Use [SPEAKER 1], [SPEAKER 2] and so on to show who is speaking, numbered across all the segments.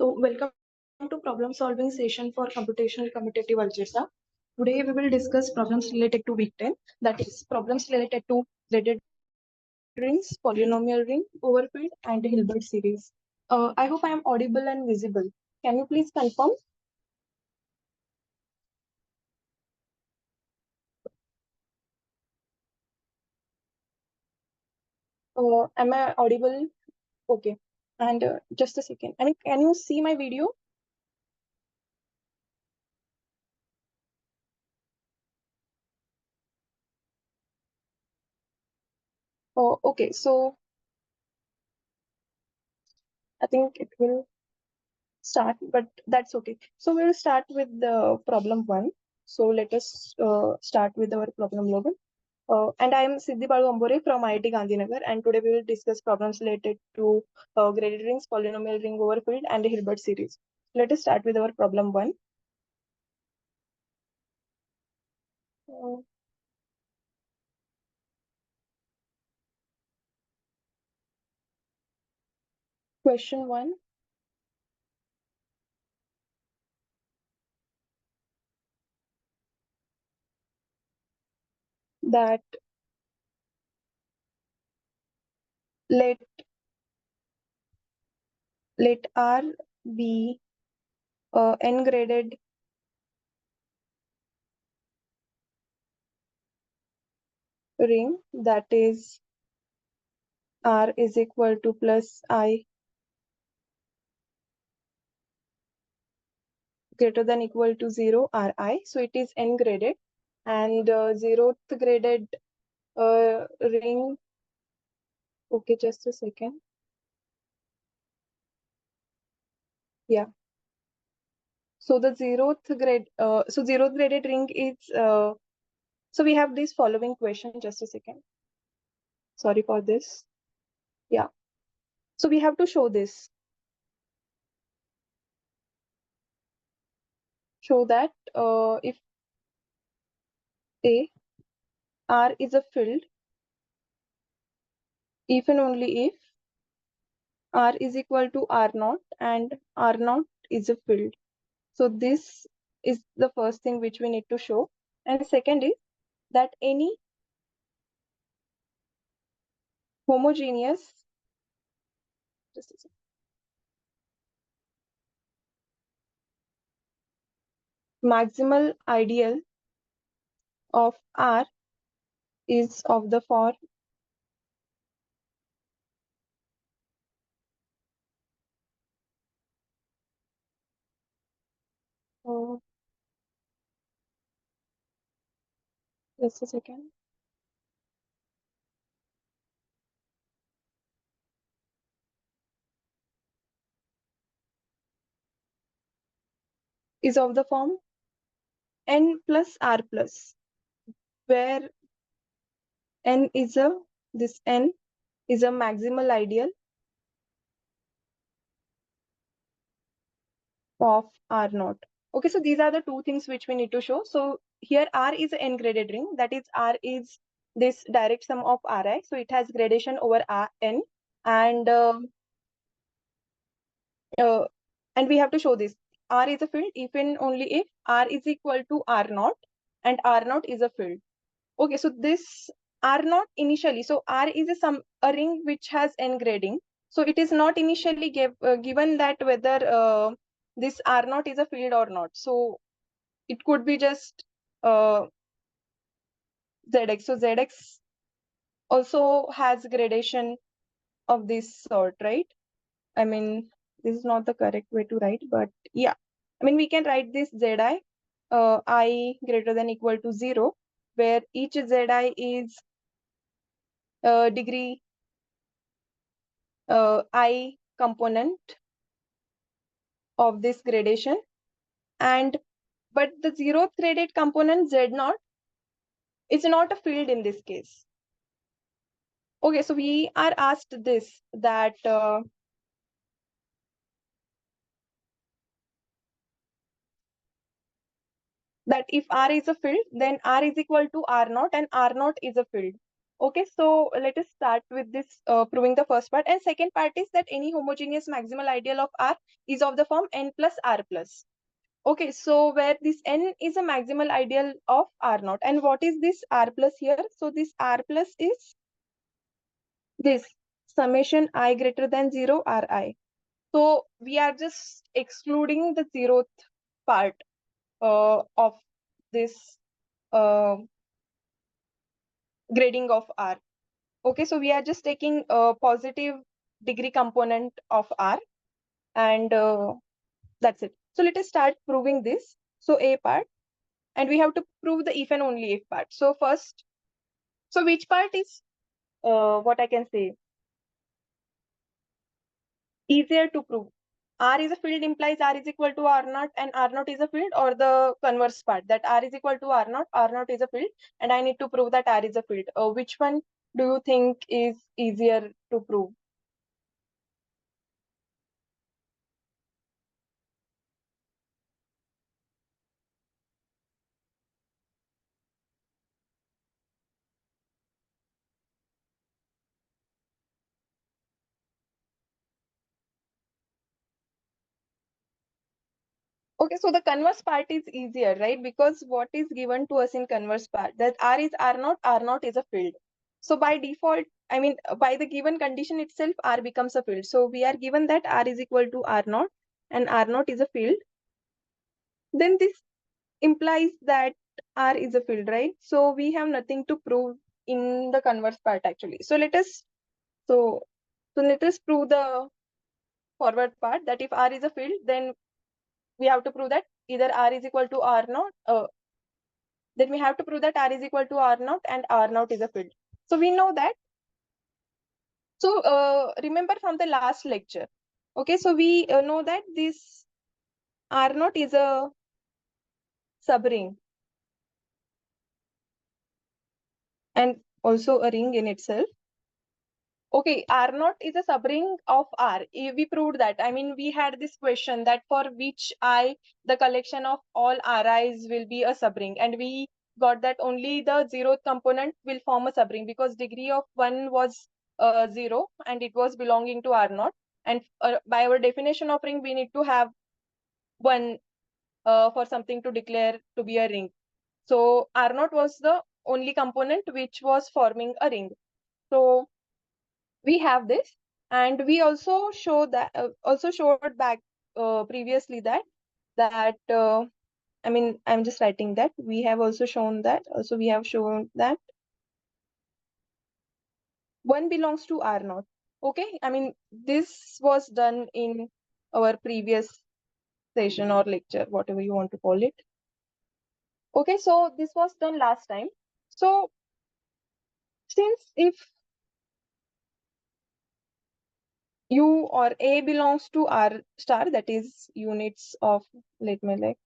[SPEAKER 1] So welcome to problem solving session for computational commutative algebra. Today we will discuss problems related to week 10, that is problems related to graded rings, polynomial ring, overfilled and Hilbert series. I hope I am audible and visible. Can you please confirm? Am I audible? Okay. And just a second. And can you see my video? Oh, okay. So I think it will start, but that's okay. So we'll start with the problem 1. So let us start with our problem 11. And I am Siddhi Balu Ambore from IIT Gandhinagar, and today we will discuss problems related to graded rings, polynomial ring overfilled, and the Hilbert series. Let us start with our problem 1. Uh, Question 1. That let R be n graded ring, that is R is equal to plus I greater than equal to 0 Ri. So it is n graded, and 0th graded ring. Okay, just a second. Yeah. So the 0th graded ring is so we have this following question. Just a second. Sorry for this. Yeah. So we have to show this. Show that if R is a field, if and only if R is equal to R0 and R0 is a field. So this is the first thing which we need to show. And second is that any homogeneous, just a second, maximal ideal of R is of the form just a second. Is of the form n plus r plus, where n is a maximal ideal of R naught. Okay, so these are the two things which we need to show. So here R is an n graded ring, that is R is this direct sum of Ri, so it has gradation over n, and we have to show this. R is a field if and only if R is equal to R naught and R naught is a field. Okay, so this R naught initially, so R is a ring which has n grading. So it is not initially given that whether this R naught is a field or not. So it could be just ZX. So ZX also has gradation of this sort, right? I mean, this is not the correct way to write, but yeah. I mean, we can write this Zi I greater than equal to 0, where each Zi is degree I component of this gradation, and but the 0th graded component Z0 is not a field in this case. Okay, so we are asked this, that that if R is a field, then R is equal to R0 and R0 is a field. Okay, so let us start with this proving the first part. And second part is that any homogeneous maximal ideal of R is of the form n plus R plus. Okay, so where this n is a maximal ideal of R naught. And what is this R plus here? So this R plus is this summation I greater than 0 Ri. So we are just excluding the zeroth part of this uh, grading of R. Okay, so we are just taking a positive degree component of R, and that's it. So let us start proving this. So A part, and we have to prove the if and only if part. So first, so which part is what I can say easier to prove? R is a field implies R is equal to R naught and R naught is a field, or the converse part that R is equal to R naught is a field, and I need to prove that R is a field. Which one do you think is easier to prove? Okay, so the converse part is easier, right? Because what is given to us in converse part, that R is R naught is a field. So by default, I mean, by the given condition itself, R becomes a field. So we are given that R is equal to R naught and R naught is a field. Then this implies that R is a field, right? So we have nothing to prove in the converse part actually. So let us prove the forward part, that if R is a field, then we have to prove that either R is equal to R naught, then we have to prove that R is equal to R naught and R naught is a field. So we know that. So remember from the last lecture, okay, so we know that this R naught is a subring and also a ring in itself. Okay, R naught is a subring of R. We proved that. I mean, we had this question that for which I, the collection of all Ri's will be a subring. And we got that only the zeroth component will form a subring, because degree of 1 was 0 and it was belonging to R naught. And by our definition of ring, we need to have 1 for something to declare to be a ring. So R naught was the only component which was forming a ring. So we have this, and we also show that also showed back previously that I mean, I'm just writing that we have also shown that we have shown that 1 belongs to R naught. Okay, I mean, this was done in our previous session or lecture, whatever you want to call it. Okay, so this was done last time. So since if U or A belongs to R star, that is units of, let me like,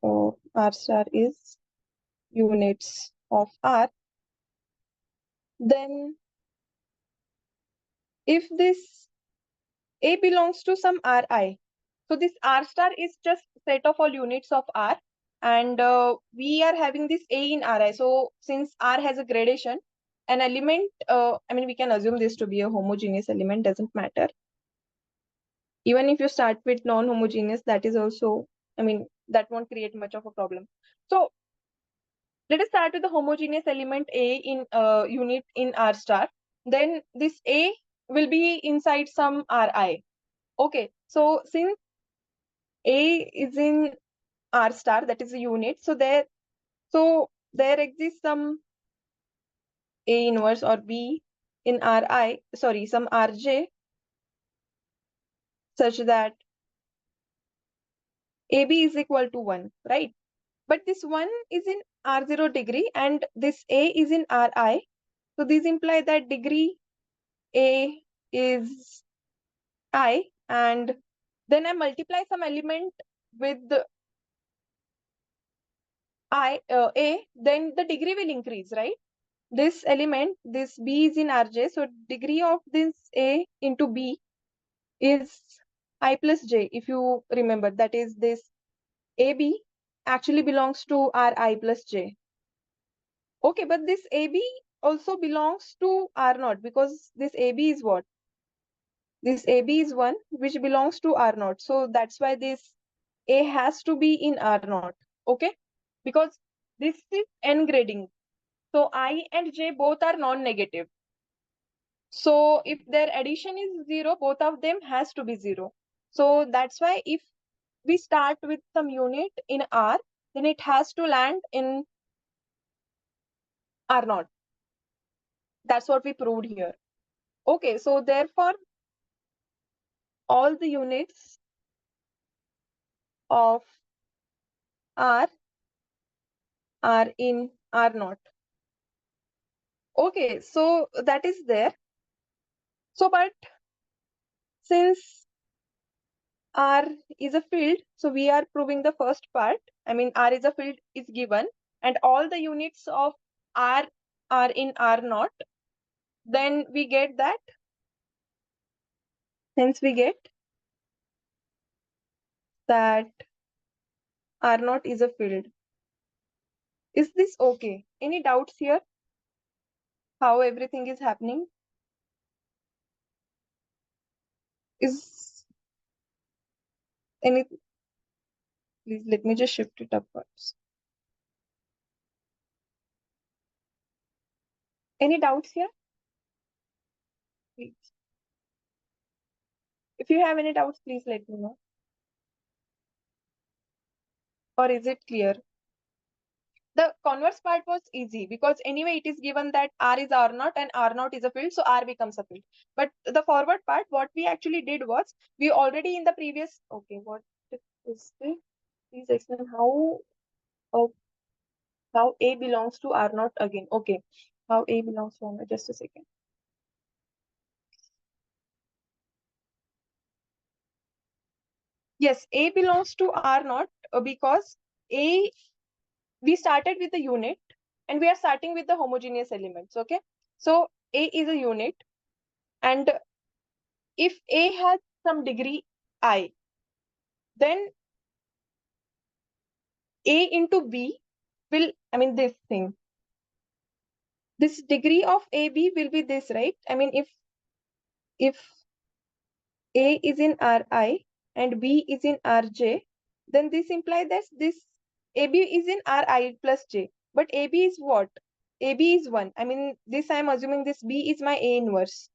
[SPEAKER 1] R star is units of R, then if this A belongs to some Ri, so this R star is just set of all units of R, and we are having this A in Ri. So since R has a gradation, an element, I mean, we can assume this to be a homogeneous element, doesn't matter. Even if you start with non-homogeneous, that is also, I mean, that won't create much of a problem. So let us start with the homogeneous element A in unit in R star. Then this A will be inside some Ri. Okay, so since A is in R star, that is a unit, so there exists some A inverse or B in Ri, sorry, some Rj, such that AB is equal to 1, right? But this 1 is in R0 degree and this A is in Ri. So these imply that degree A is I, and then I multiply some element with the A, then the degree will increase, right? This element, this B is in Rj, so degree of this A into B is I plus J. If you remember, that is this AB actually belongs to Ri plus J. Okay, but this AB also belongs to R naught, because this AB is what? This AB is 1 which belongs to R naught. So that's why this A has to be in R naught. Okay? Because this is n grading. So I and J both are non-negative. So if their addition is 0, both of them has to be 0. So that's why if we start with some unit in R, then it has to land in R naught. That's what we proved here. Okay, so therefore, all the units of R are in R naught. Okay, so that is there. So, but since R is a field, so we are proving the first part. I mean, R is a field is given, and all the units of R are in R naught. Then we get that. Hence, we get that R naught is a field. Is this okay? Any doubts here? How everything is happening? Is any? Please let me just shift it upwards. Any doubts here? Please. If you have any doubts, please let me know. Or is it clear? The converse part was easy because anyway it is given that R is R naught and R naught is a field, so R becomes a field. But the forward part, what we actually did was, we already in the previous, okay, what is this? Please explain how, how A belongs to R naught again. Okay, how A belongs to R naught, just a second. Yes, A belongs to R naught because A, we started with the unit and we are starting with the homogeneous elements, okay? So A is a unit, and if A has some degree I, then A into B will, I mean, this thing, this degree of AB will be this, right? I mean, if A is in Ri and B is in Rj, then this implies that this AB is in Ri plus J. But AB is what? AB is 1. I mean, this I am assuming this B is my A inverse.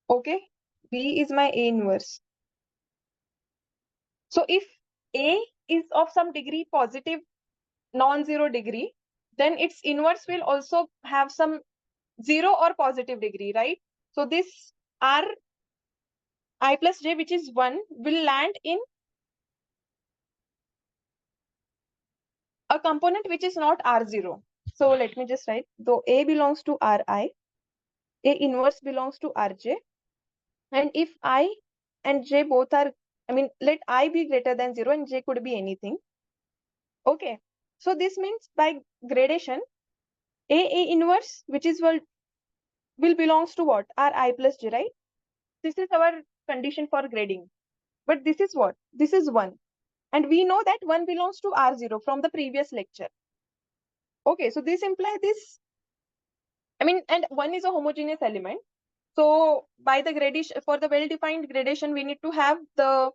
[SPEAKER 1] Okay? B is my A inverse. So if A is of some degree positive, non-zero degree, then its inverse will also have some 0 or positive degree, right? So this R I plus J, which is 1, will land in a component which is not R0. So let me just write, though A belongs to Ri, A inverse belongs to Rj, and if I and J both are, I mean, let I be greater than 0 and J could be anything. Okay. So this means by gradation, A inverse, which is will belongs to what? Ri plus J, right? This is our condition for grading. But this is what? This is 1. And we know that 1 belongs to R0 from the previous lecture. Okay, so this implies this, I mean, and 1 is a homogeneous element. So by the gradation, for the well-defined gradation, we need to have the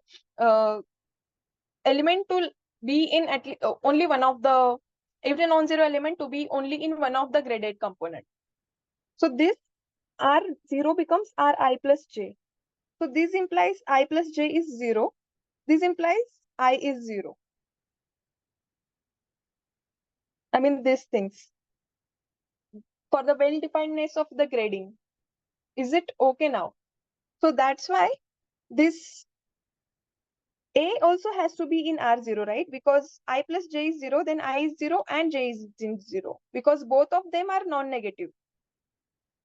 [SPEAKER 1] element to be in at least only one of the, every non-zero element to be only in one of the graded component. So this R0 becomes Ri plus J. So this implies I plus J is 0. This implies I is 0. I mean, these things for the well-definedness of the grading. Is it okay now? So that's why this A also has to be in R0, right? Because I plus J is 0, then I is 0 and J is 0. Because both of them are non-negative.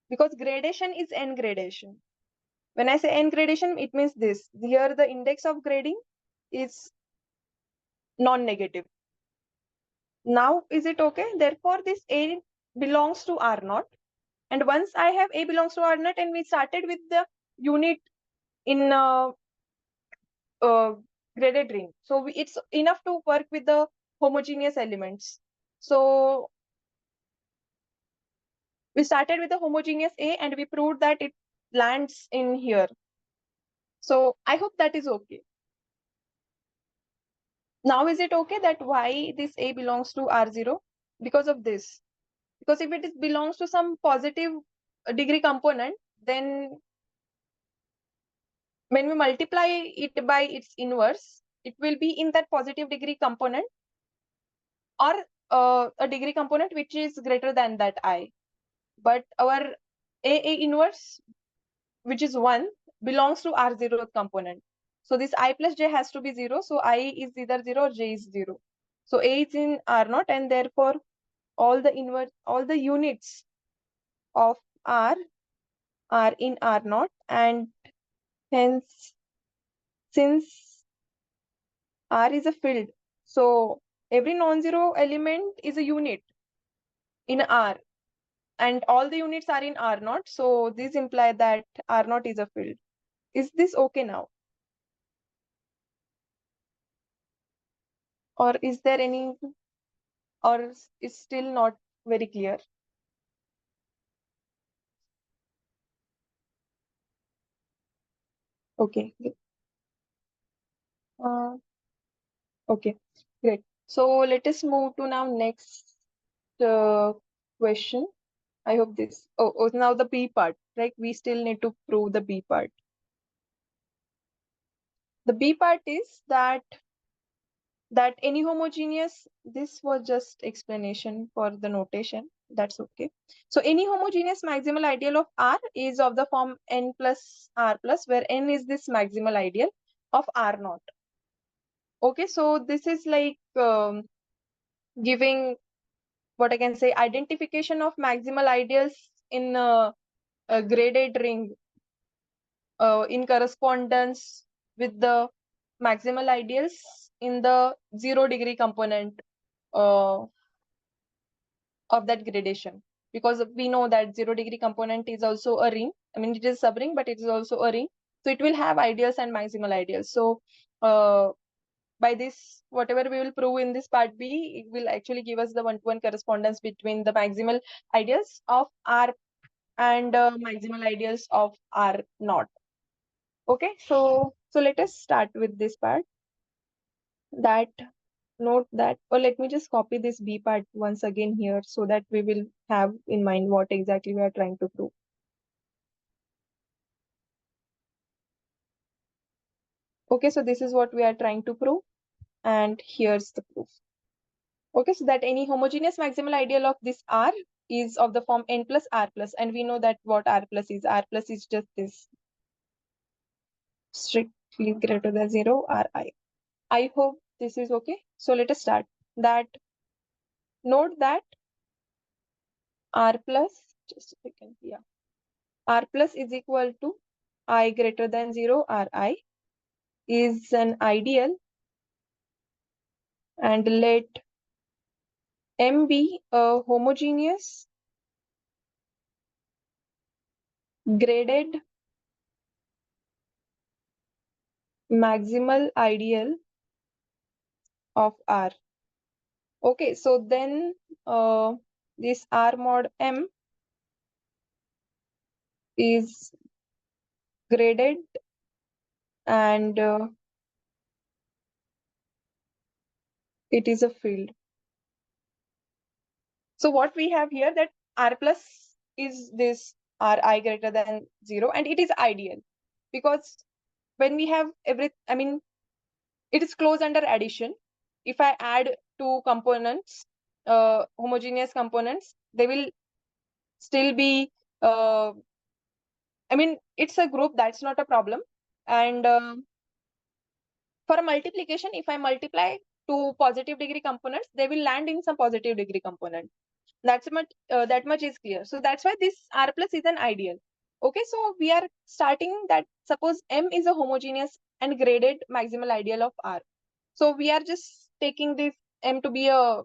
[SPEAKER 1] Because gradation is n gradation. When I say n gradation, it means this. Here the index of grading is non-negative. Now is it okay? Therefore, this A belongs to R naught. And once I have A belongs to R naught and we started with the unit in graded ring. So it's enough to work with the homogeneous elements. So We started with a homogeneous A and we proved that it lands in here. So I hope that is okay. Now is it okay that why this A belongs to R0? Because of this. Because if it belongs to some positive degree component, then when we multiply it by its inverse, it will be in that positive degree component or a degree component which is greater than that I. But our A inverse, which is 1, belongs to R0 component. So this I plus J has to be 0. So I is either 0 or J is 0. So A is in R0 and therefore all the units of R are in R0 and hence since R is a field, so every non-zero element is a unit in R and all the units are in R0. So this implies that R0 is a field. Is this okay now? Or is there any, or is still not very clear? Okay. Uh, okay, great. So let us move to now next question. I hope this, now the B part, right? We still need to prove the B part. The B part is that any homogeneous, this was just explanation for the notation, that's okay. So any homogeneous maximal ideal of R is of the form n plus R plus, where n is this maximal ideal of R naught. Okay, so this is like giving what I can say identification of maximal ideals in a graded ring in correspondence with the maximal ideals in the 0 degree component uh, of that gradation, because we know that 0 degree component is also a ring. I mean, it is a subring, but it is also a ring. So it will have ideals and maximal ideals. So by this, whatever we will prove in this part B, it will actually give us the one-to-one correspondence between the maximal ideals of R and maximal ideals of R naught. Okay, so let us start with this part. That note that, or let me just copy this B part once again here so that we will have in mind what exactly we are trying to prove. Okay, so this is what we are trying to prove, and here's the proof. Okay, so that any homogeneous maximal ideal of this R is of the form n plus R plus, and we know that what R plus is. R plus is just this strictly greater than 0 Ri. I hope this is okay. So let us start. That note that R plus, just a second, yeah. R plus is equal to I greater than 0 Ri is an ideal, and let M be a homogeneous graded maximal ideal of R. Okay, so then this R mod M is graded and it is a field. So what we have here, that R plus is this Ri greater than 0 and it is ideal, because when we have I mean, it is closed under addition. If I add two components, homogeneous components, they will still be, I mean, it's a group, that's not a problem. And for a multiplication, if I multiply two positive degree components, they will land in some positive degree component. That much is clear. So that's why this R plus is an ideal. Okay, so we are starting that suppose M is a homogeneous and graded maximal ideal of R. So we are just taking this M to be a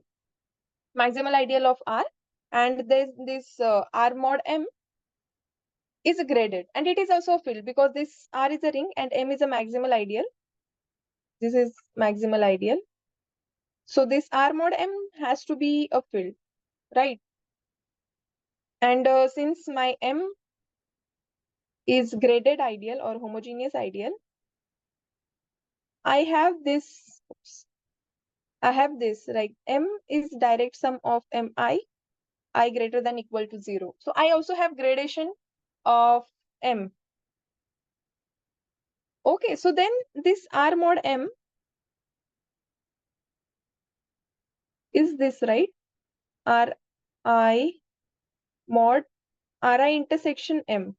[SPEAKER 1] maximal ideal of R, and this R mod M is graded, and it is also filled because this R is a ring and M is a maximal ideal. This is maximal ideal. So this R mod M has to be a field, right? And since my M is graded ideal or homogeneous ideal, I have this, like M is direct sum of I greater than equal to 0. So I also have gradation of M. Okay, so then this R mod M is this, right? Ri mod Ri intersection M.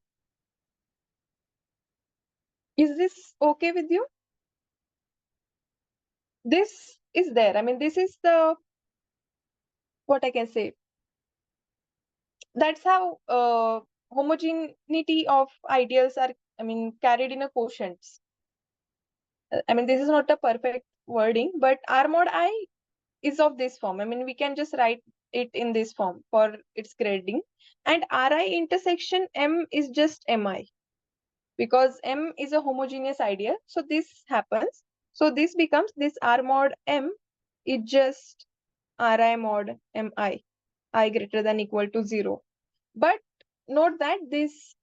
[SPEAKER 1] Is this okay with you? This is there. I mean, this is the, what I can say. That's how homogeneity of ideals are, I mean, carried in a quotients. I mean, this is not a perfect wording, but R mod I is of this form. I mean, we can just write it in this form for its grading. And Ri intersection M is just Mi, because M is a homogeneous ideal. So this happens. So this becomes, this R mod M is just Ri mod Mi, I greater than equal to 0. But note that this,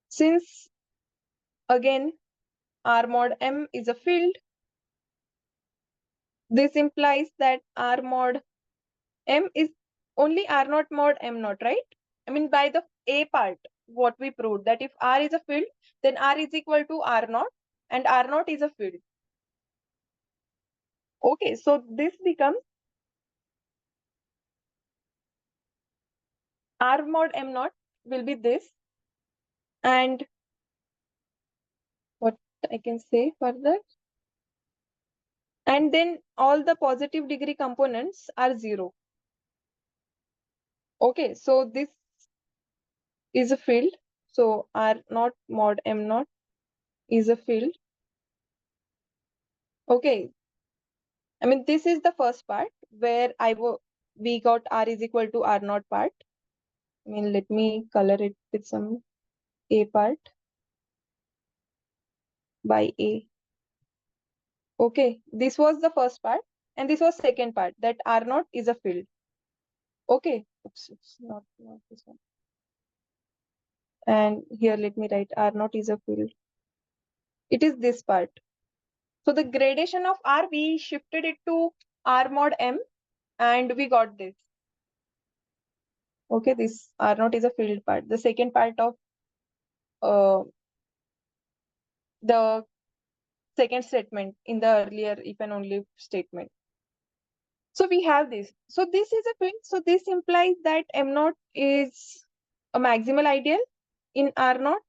[SPEAKER 1] since again R mod M is a field, this implies that R mod M is only R naught mod M naught, right? I mean, by the A part, what we proved, that if R is a field, then R is equal to R naught, and R naught is a field. Okay, so this becomes R mod M naught will be this, and what I can say further, and then all the positive degree components are 0. Okay, so this is a field. So R naught mod M naught is a field. Okay, I mean, this is the first part where we got R is equal to R naught part. I mean, let me color it with some A part by A. Okay, this was the first part, and this was second part, that R naught is a field. Okay, oops, it's not this one. And here, let me write R naught is a field. It is this part. So the gradation of R, we shifted it to R mod M, and we got this. Okay, this R naught is a field part. The second part of uh, the second statement in the earlier if and only statement. So we have this. So this is a field. So this implies that M naught is a maximal ideal in R naught.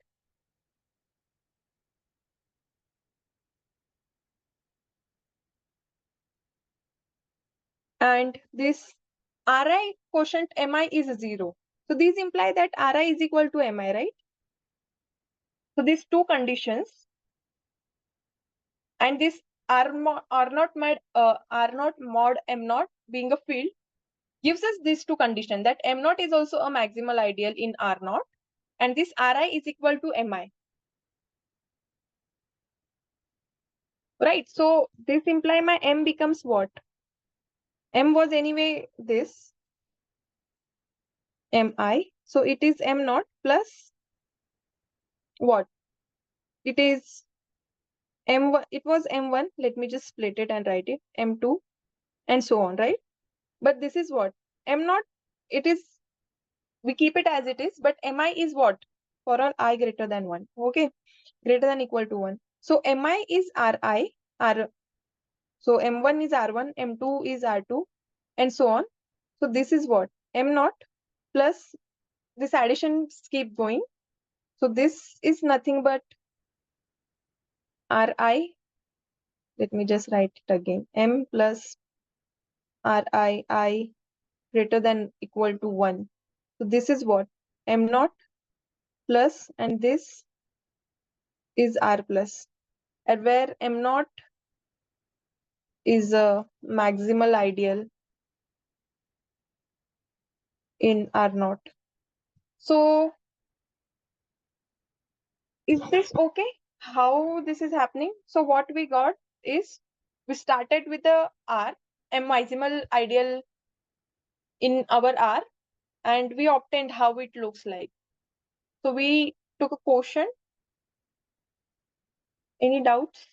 [SPEAKER 1] And this Ri quotient Mi is 0. So these imply that Ri is equal to Mi, right? So these two conditions, and this R naught mod M naught being a field, gives us these two conditions, that M naught is also a maximal ideal in R naught, and this Ri is equal to Mi. Right, so this imply my M becomes what? M was anyway this Mi. So it is M naught plus what? It is M1, it was M1. Let me just split it and write it. M2 and so on, right? But this is what? M naught, it is, we keep it as it is, but Mi is what? For all I greater than 1. Okay, greater than equal to 1. So Mi is Ri, R. So M1 is R1, M2 is R2, and so on. So this is what? M naught plus this additions keep going. So this is nothing but Ri. Let me just write it again. M plus I greater than equal to 1. So this is what? M naught plus, and this is R plus. And where M naught is a maximal ideal in R naught. So is this okay? How this is happening? So what we got is, we started with the R. maximal ideal in our R, and we obtained how it looks like. So we took a quotient. Any doubts?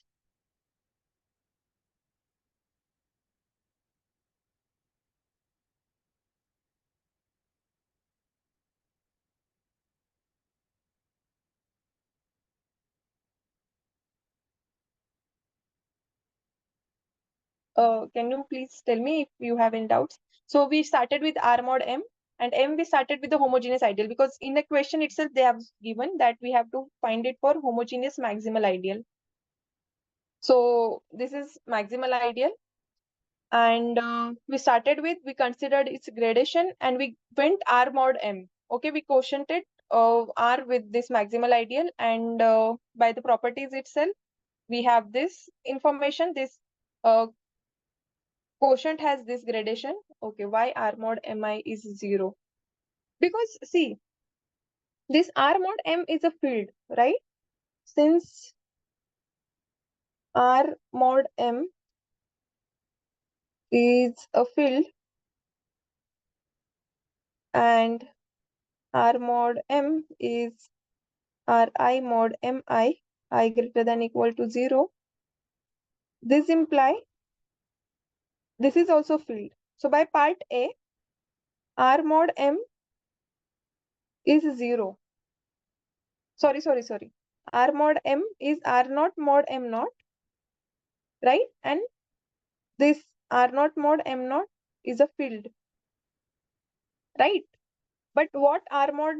[SPEAKER 1] Can you please tell me if you have any doubts? So we started with R mod M, and M we started with the homogeneous ideal, because in the question itself they have given that we have to find it for homogeneous maximal ideal. So this is maximal ideal, and we considered its gradation, and we went R mod M. Okay, we quotiented R with this maximal ideal, and by the properties itself, we have this information. This uh, quotient has this gradation. Okay, why R mod Mi is 0? Because see, this R mod M is a field, right? Since R mod M is a field and R mod M is Ri mod Mi, I greater than equal to 0, this imply this is also field. So by part A, R mod M is 0. Sorry. R mod M is R naught mod M naught, right? And this R naught mod M naught is a field, right? But what R mod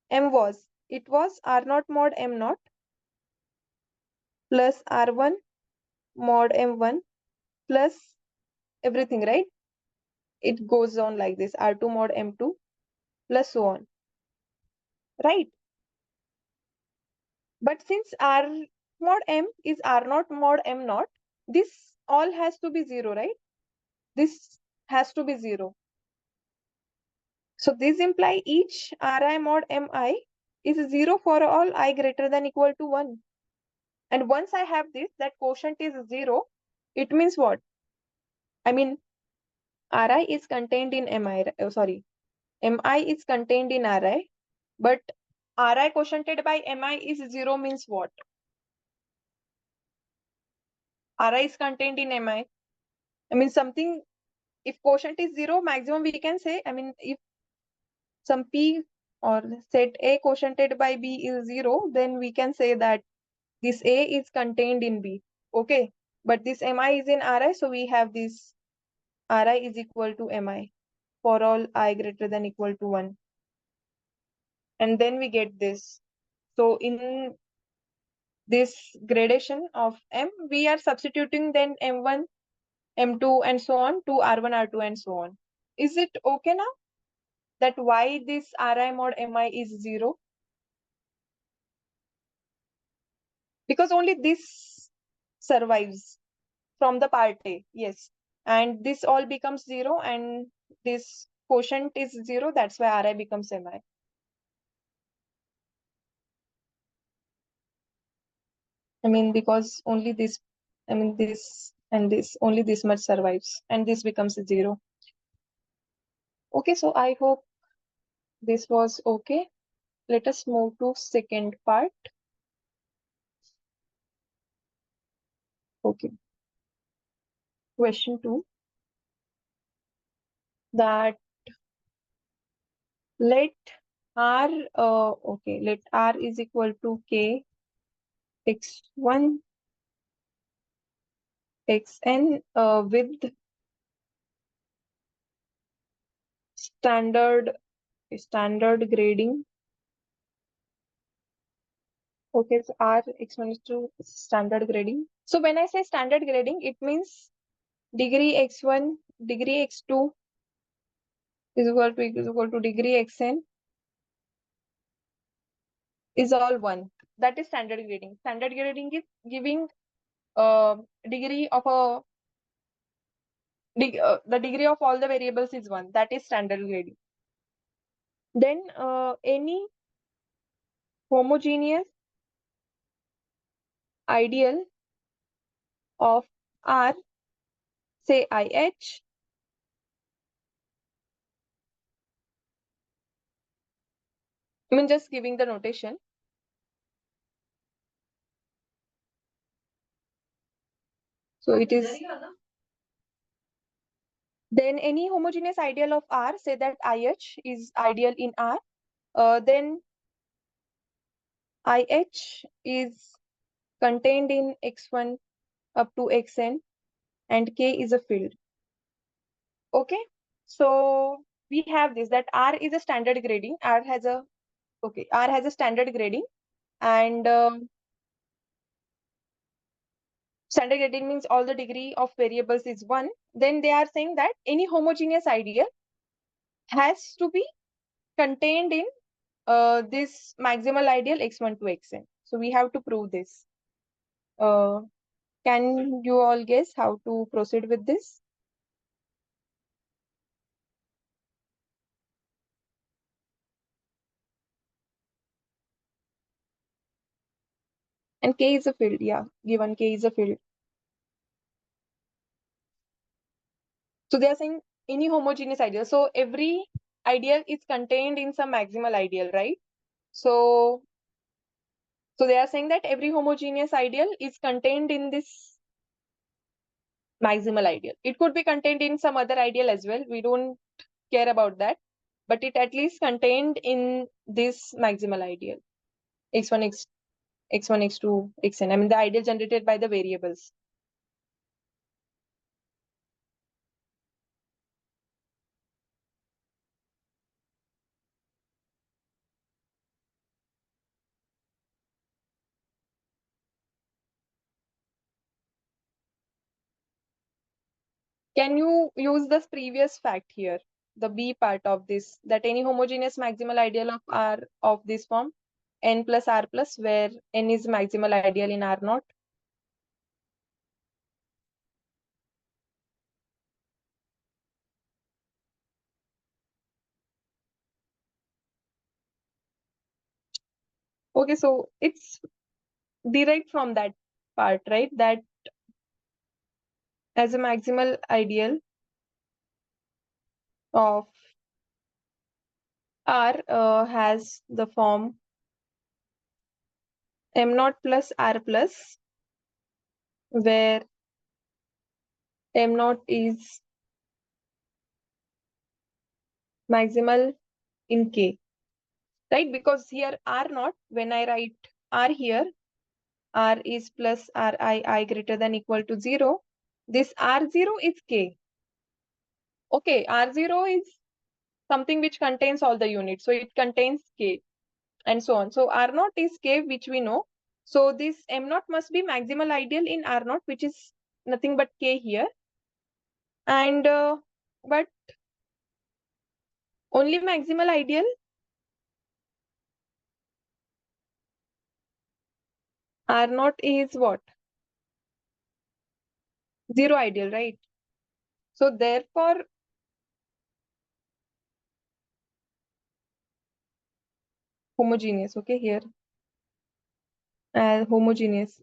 [SPEAKER 1] M was? It was R naught mod M naught plus R1 mod M1 plus everything, right? It goes on like this, R2 mod M2 plus so on, right? But since R mod M is R naught mod M naught, this all has to be 0, right? This has to be 0. So this imply each Ri mod Mi is 0 for all I greater than equal to 1. And once I have this, that quotient is 0, it means what? I mean, Ri is contained in Mi, Mi is contained in Ri, but Ri quotiented by Mi is 0 means what? Ri is contained in Mi. I mean, something, if quotient is 0, maximum we can say, I mean, if some P or set A quotiented by B is 0, then we can say that this A is contained in B. Okay. But this Mi is in Ri, so we have this Ri is equal to Mi for all I greater than equal to 1. And then we get this. So in this gradation of M, we are substituting then M1, M2 and so on to R1, R2 and so on. Is it okay now? That why this Ri mod Mi is 0? Because only this survives from the part A, yes. And this all becomes 0 and this quotient is 0. That's why Ri becomes Mi. I mean, because only this, I mean, this and this, only this much survives and this becomes 0. Okay, so I hope this was okay. Let us move to second part. Okay. Question 2. That let R, let R is equal to K x1 xn with standard grading. Okay, so R x1 is to standard grading. So when I say standard grading, it means degree x1, degree x2 is equal to degree xn is all 1. That is standard grading. Standard grading is giving degree of the degree of all the variables is 1. That is standard grading. Then any homogeneous ideal of R say IH. I mean, just giving the notation. So it is. Then any homogeneous ideal of R, say that IH is ideal in R. Then IH is contained in X1 up to Xn, and K is a field. Okay, so we have this, that R is a standard grading. R has a standard grading, and standard grading means all the degree of variables is 1. Then they are saying that any homogeneous ideal has to be contained in this maximal ideal X1 to Xn. So we have to prove this. Can you all guess how to proceed with this? And K is a field, yeah, given K is a field. So they are saying any homogeneous ideal. So every ideal is contained in some maximal ideal, right? So they are saying that every homogeneous ideal is contained in this maximal ideal. It could be contained in some other ideal as well. We don't care about that, but it at least contained in this maximal ideal. X1, X1, X2, Xn. I mean the ideal generated by the variables. Can you use this previous fact here, the B part of this, that any homogeneous maximal ideal of R of this form, n plus R plus, where n is maximal ideal in R naught? Okay, so it's derived from that part, right? That as a maximal ideal of R has the form m naught plus R plus, where m naught is maximal in K, right? Because here R naught, when I write R here, R is plus I greater than equal to 0. This R0 is K. Okay, R0 is something which contains all the units. So it contains K and so on. So R0 is K, which we know. So this M0 must be maximal ideal in R0, which is nothing but K here. And but only maximal ideal R0 is what? Zero ideal, right? So therefore, homogeneous, okay, here. Homogeneous.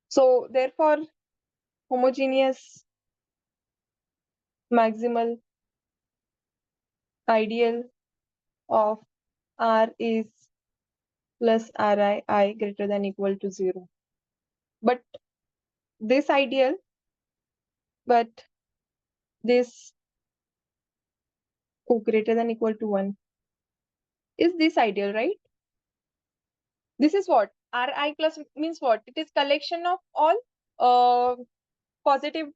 [SPEAKER 1] So therefore, homogeneous maximal ideal of R is plus I greater than equal to 0. But this ideal, but this greater than equal to 1 is this ideal, right? This is what? Ri plus means what? It is collection of all positive,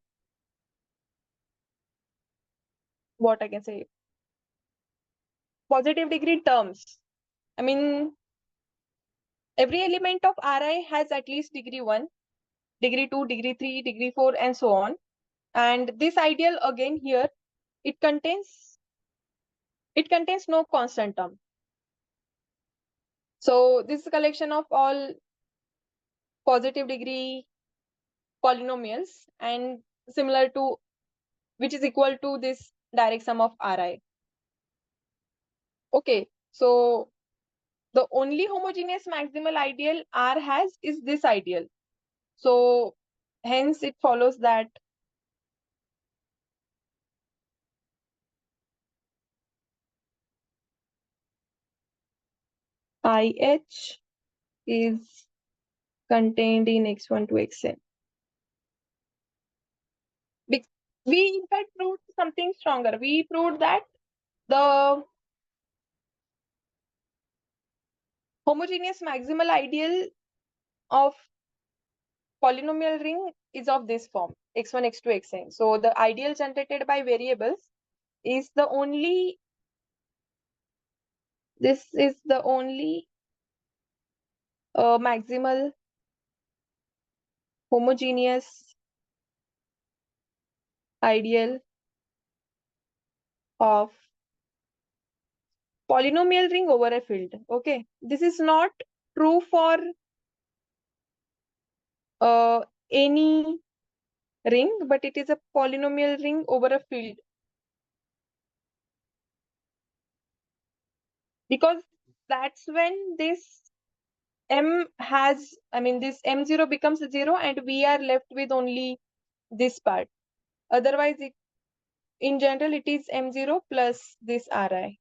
[SPEAKER 1] what I can say, positive degree terms. I mean, every element of Ri has at least degree 1, degree 2, degree 3, degree 4, and so on. And this ideal again here, it contains no constant term. So this is a collection of all positive degree polynomials, and similar to, which is equal to this direct sum of Ri. Okay, so the only homogeneous maximal ideal R has is this ideal. So hence it follows that IH is contained in X1 to Xn. We in fact proved something stronger. We proved that the homogeneous maximal ideal of polynomial ring is of this form, X1, X2, Xn. So the ideal generated by variables is the only, this is the only maximal homogeneous ideal of polynomial ring over a field. Okay, this is not true for any ring, but it is a polynomial ring over a field, because that's when this m has, I mean, this m0 becomes 0 and we are left with only this part. Otherwise, in general, it is m0 plus this ri.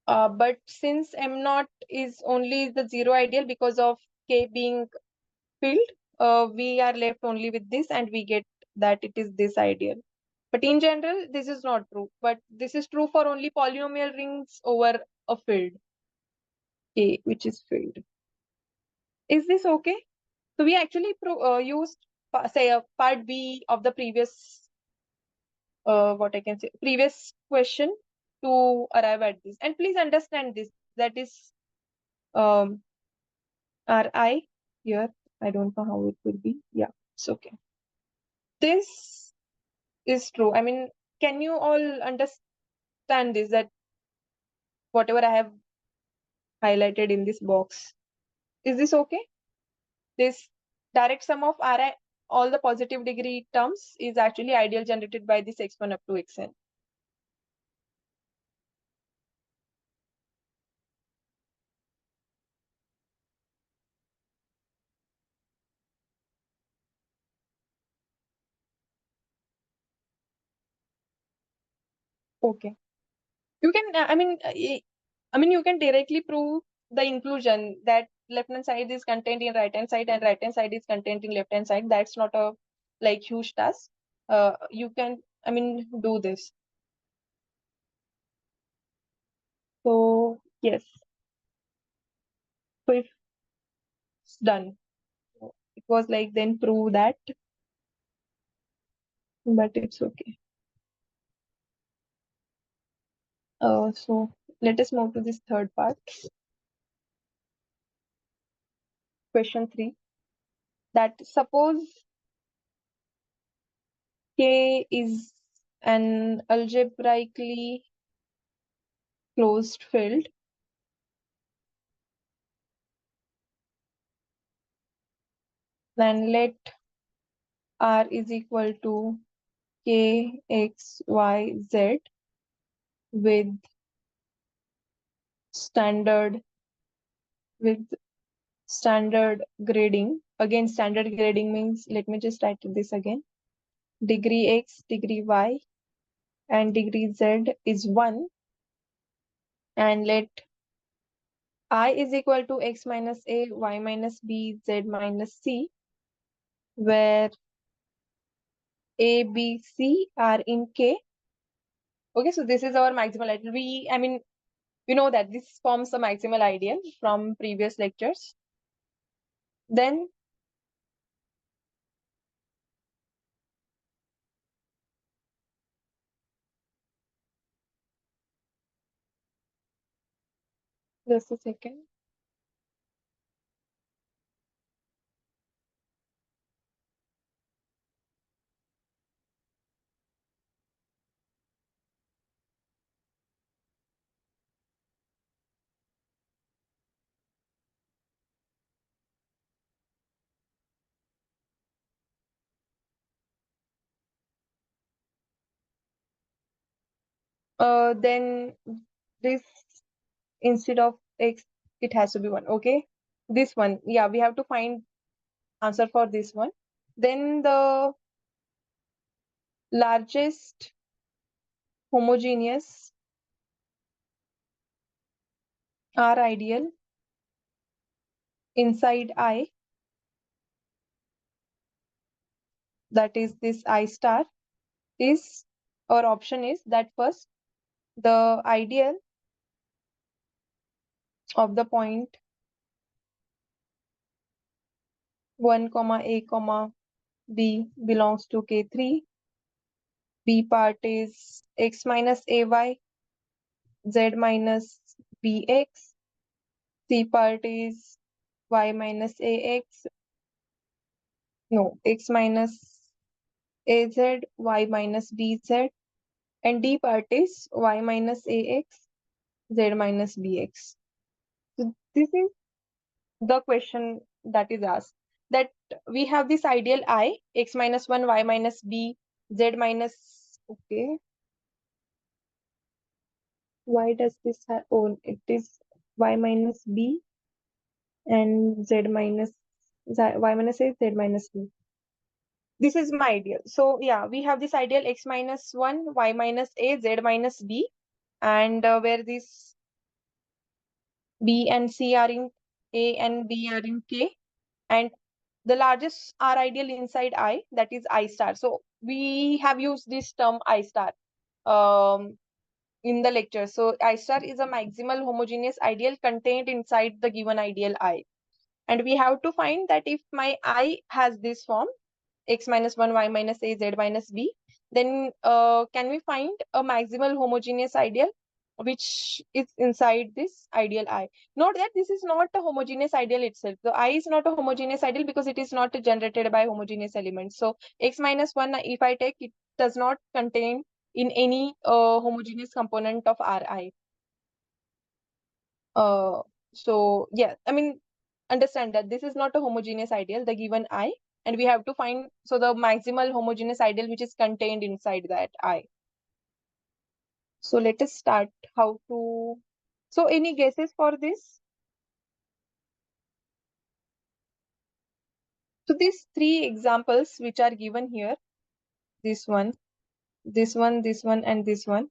[SPEAKER 1] But since m naught is only the zero ideal because of k being filled, we are left only with this and we get that it is this ideal. But in general, this is not true. But this is true for only polynomial rings over a field K, which is filled. Is this okay? So we actually used, say, a part B of the previous, what I can say, previous question to arrive at this. And please understand this, that is um, Ri here. I don't know how it would be. Yeah, it's okay. This is true. I mean, can you all understand this, that whatever I have highlighted in this box, is this okay? This direct sum of Ri, all the positive degree terms, is actually ideal generated by this x1 up to xn. Okay. You can, I mean, you can directly prove the inclusion, that left hand side is contained in right hand side and right hand side is contained in left hand side. That's not a like huge task. You can, I mean, do this. So yes, so if it's done, it was like then prove that, but it's okay. So let us move to this third part. Question 3. That suppose K is an algebraically closed field, then let R is equal to K, X, Y, Z with standard with standard grading. Again, standard grading means, let me just write this again. Degree X, degree Y, and degree Z is 1. And let I is equal to X minus A, Y minus B, Z minus C, where A, B, C are in K. Okay, so this is our maximal ideal. I mean, we know that this forms the maximal ideal from previous lectures. Then just a second. Then this instead of x, it has to be 1. Okay, this one, yeah, we have to find answer for this one. Then the largest homogeneous R ideal inside I, that is this I star, is, or option is that first, the ideal of the point 1 comma a comma b belongs to K3. B part is x minus ay, z minus bx. C part is y minus ax, no, x minus az, y minus bz. And D part is y minus ax, z minus bx. So this is the question that is asked, that we have this ideal I, x minus 1, y minus b, z minus, okay, why does this have, oh, it is y minus b and z minus, y minus a, z minus b. This is my ideal. So yeah, we have this ideal x minus 1, y minus a, z minus b, and where this b and c are in a and b are in k, and the largest R ideal inside I, that is I star. So we have used this term I star in the lecture. So I star is a maximal homogeneous ideal contained inside the given ideal I. And we have to find that if my I has this form, x minus 1, y minus a, z minus b, then can we find a maximal homogeneous ideal which is inside this ideal I? Note that this is not a homogeneous ideal itself. The I is not a homogeneous ideal because it is not generated by homogeneous elements. So x minus 1, if I take, it does not contain in any homogeneous component of Ri. Uh, so yeah, I mean, understand that this is not a homogeneous ideal, the given I, and we have to find, so the maximal homogeneous ideal which is contained inside that I. So let us start how to, so any guesses for this? So these three examples which are given here, this one, this one, this one, and this one,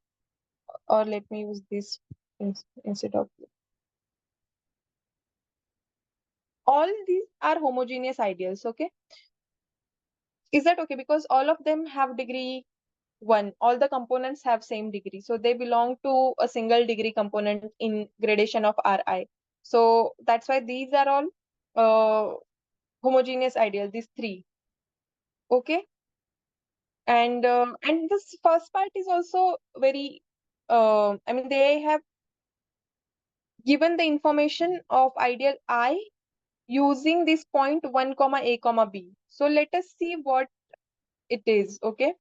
[SPEAKER 1] or let me use this instead of, all these are homogeneous ideals, okay? Is that okay? Because all of them have degree 1, all the components have same degree, so they belong to a single degree component in gradation of Ri. So that's why these are all homogeneous ideal, these three. Okay, and this first part is also very I mean, they have given the information of ideal I using this point 1 comma a comma b. So let us see what it is. Okay,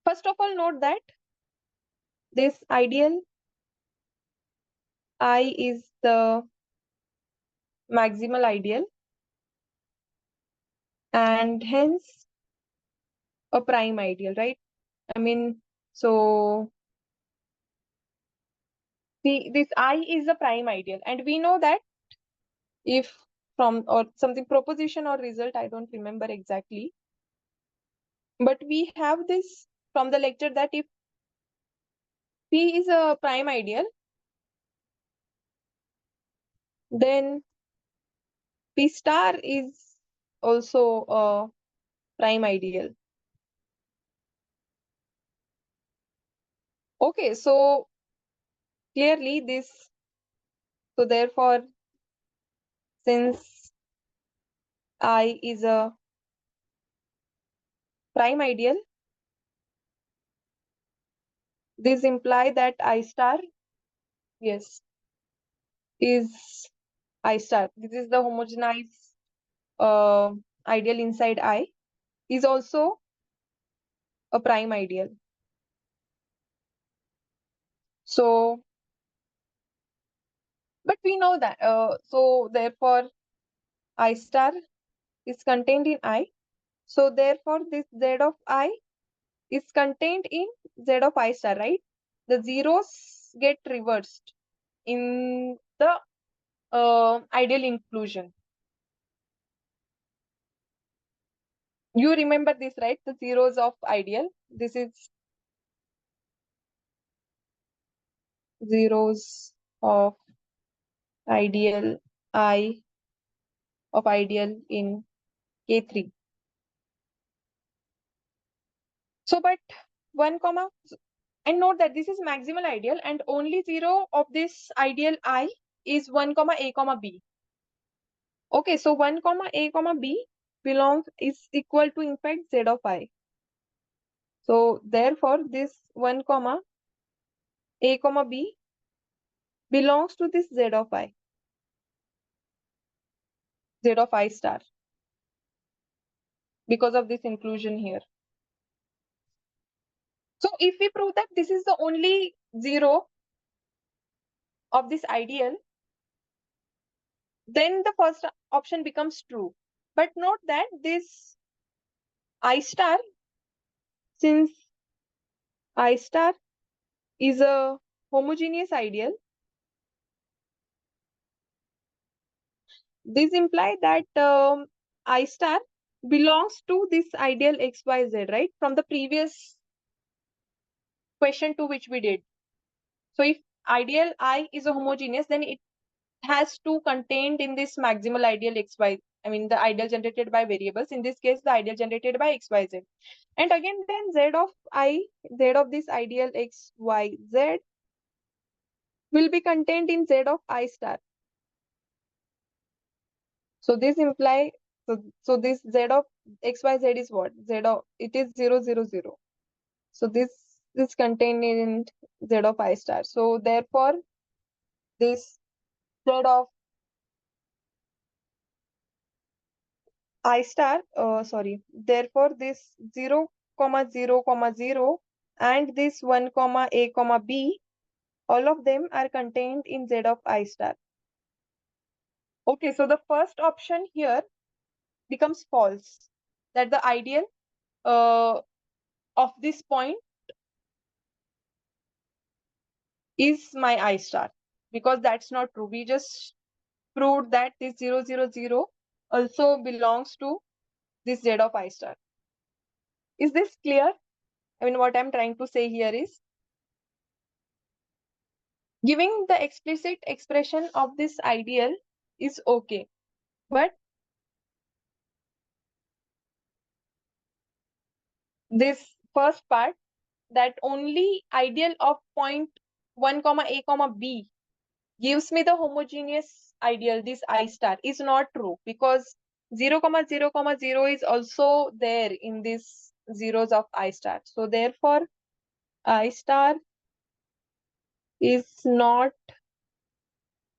[SPEAKER 1] first of all, note that this ideal I is the maximal ideal and hence a prime ideal, right? I mean, so this I is a prime ideal, and we know that if from or something proposition or result, I don't remember exactly, but we have this from the lecture that if P is a prime ideal, then P star is also a prime ideal. Okay, so clearly this, so therefore, since I is a prime ideal, this imply that I star, yes, is I star. This is the homogenized ideal inside I, is also a prime ideal. So, but we know that, so therefore I star is contained in I. So therefore this Z of I is contained in Z of I star, right? The zeros get reversed. in the ideal inclusion. You remember this, right? The zeros of ideal. This is zeros of ideal I of ideal in K3. So, but 1 comma, and note that this is maximal ideal and only zero of this ideal I is 1 comma A comma B. Okay, so 1 comma A comma B is equal to in fact Z of I. So therefore this 1 comma A comma B belongs to this Z of I. Z of I star. Because of this inclusion here. So if we prove that this is the only zero of this ideal, then the first option becomes true. But note that this I star, since I star is a homogeneous ideal, this implies that I star belongs to this ideal XYZ, right? From the previous question to which we did. So if ideal I is a homogeneous, then it has to contained in this maximal ideal XY. I mean the ideal generated by variables. In this case, the ideal generated by XYZ. And again, then Z of this ideal XYZ will be contained in Z of I star. So this imply so this Z of XYZ is what? Z of it is 0, 0, 0. So this is contained in Z of I star. So therefore this Z of I star therefore this 0, 0, 0 and this 1, A, B, all of them are contained in Z of I star. Okay, so the first option here becomes false, that the ideal of this point is my I star, because that's not true. We just proved that this 0, 0, 0 also belongs to this Z of I star. Is this clear? I mean, what I'm trying to say here is giving the explicit expression of this ideal is okay, but this first part, that only ideal of point 1 A B gives me the homogeneous ideal, this I star, is not true, because 0, 0, 0 is also there in these zeros of I star. So therefore I star is not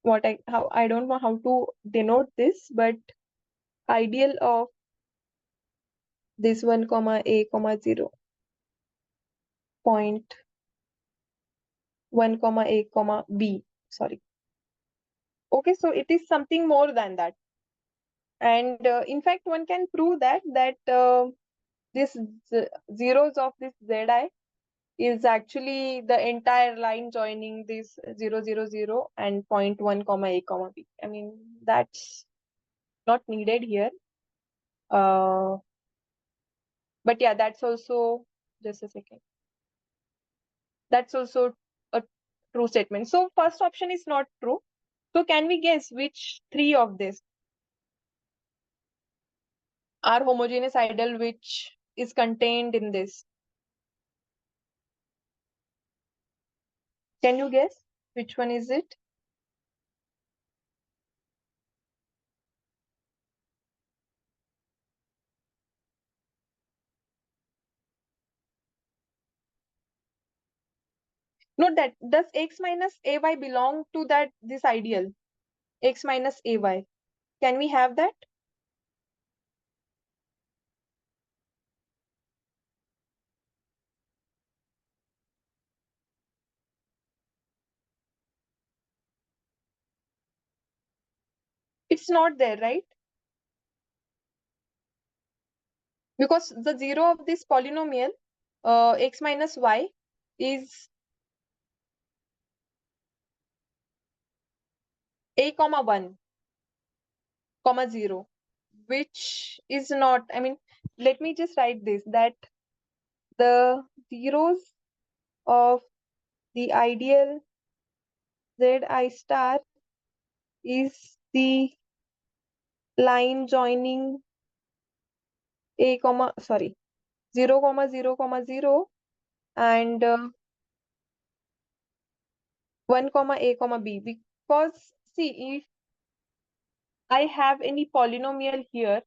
[SPEAKER 1] I don't know how to denote this, but ideal of this 1 A 0 point 1 A B, sorry. Okay, so it is something more than that. And in fact, one can prove that this zeros of this Zi is actually the entire line joining this 0, 0, 0 and point 1 A, B. I mean, that's not needed here. But yeah, that's also, just a second. That's also a true statement. So first option is not true. So can we guess which three of this are homogeneous ideal which is contained in this? Can you guess which one is it? Note that, does x minus ay belong to this ideal? X minus ay. Can we have that? It's not there, right? Because the zero of this polynomial x minus y is a comma 1 comma 0, which is not, I mean, let me just write this, that the zeros of the ideal zi star is the line joining a comma, sorry, 0 comma 0 comma 0 and 1 comma a comma b. Because see, if I have any polynomial here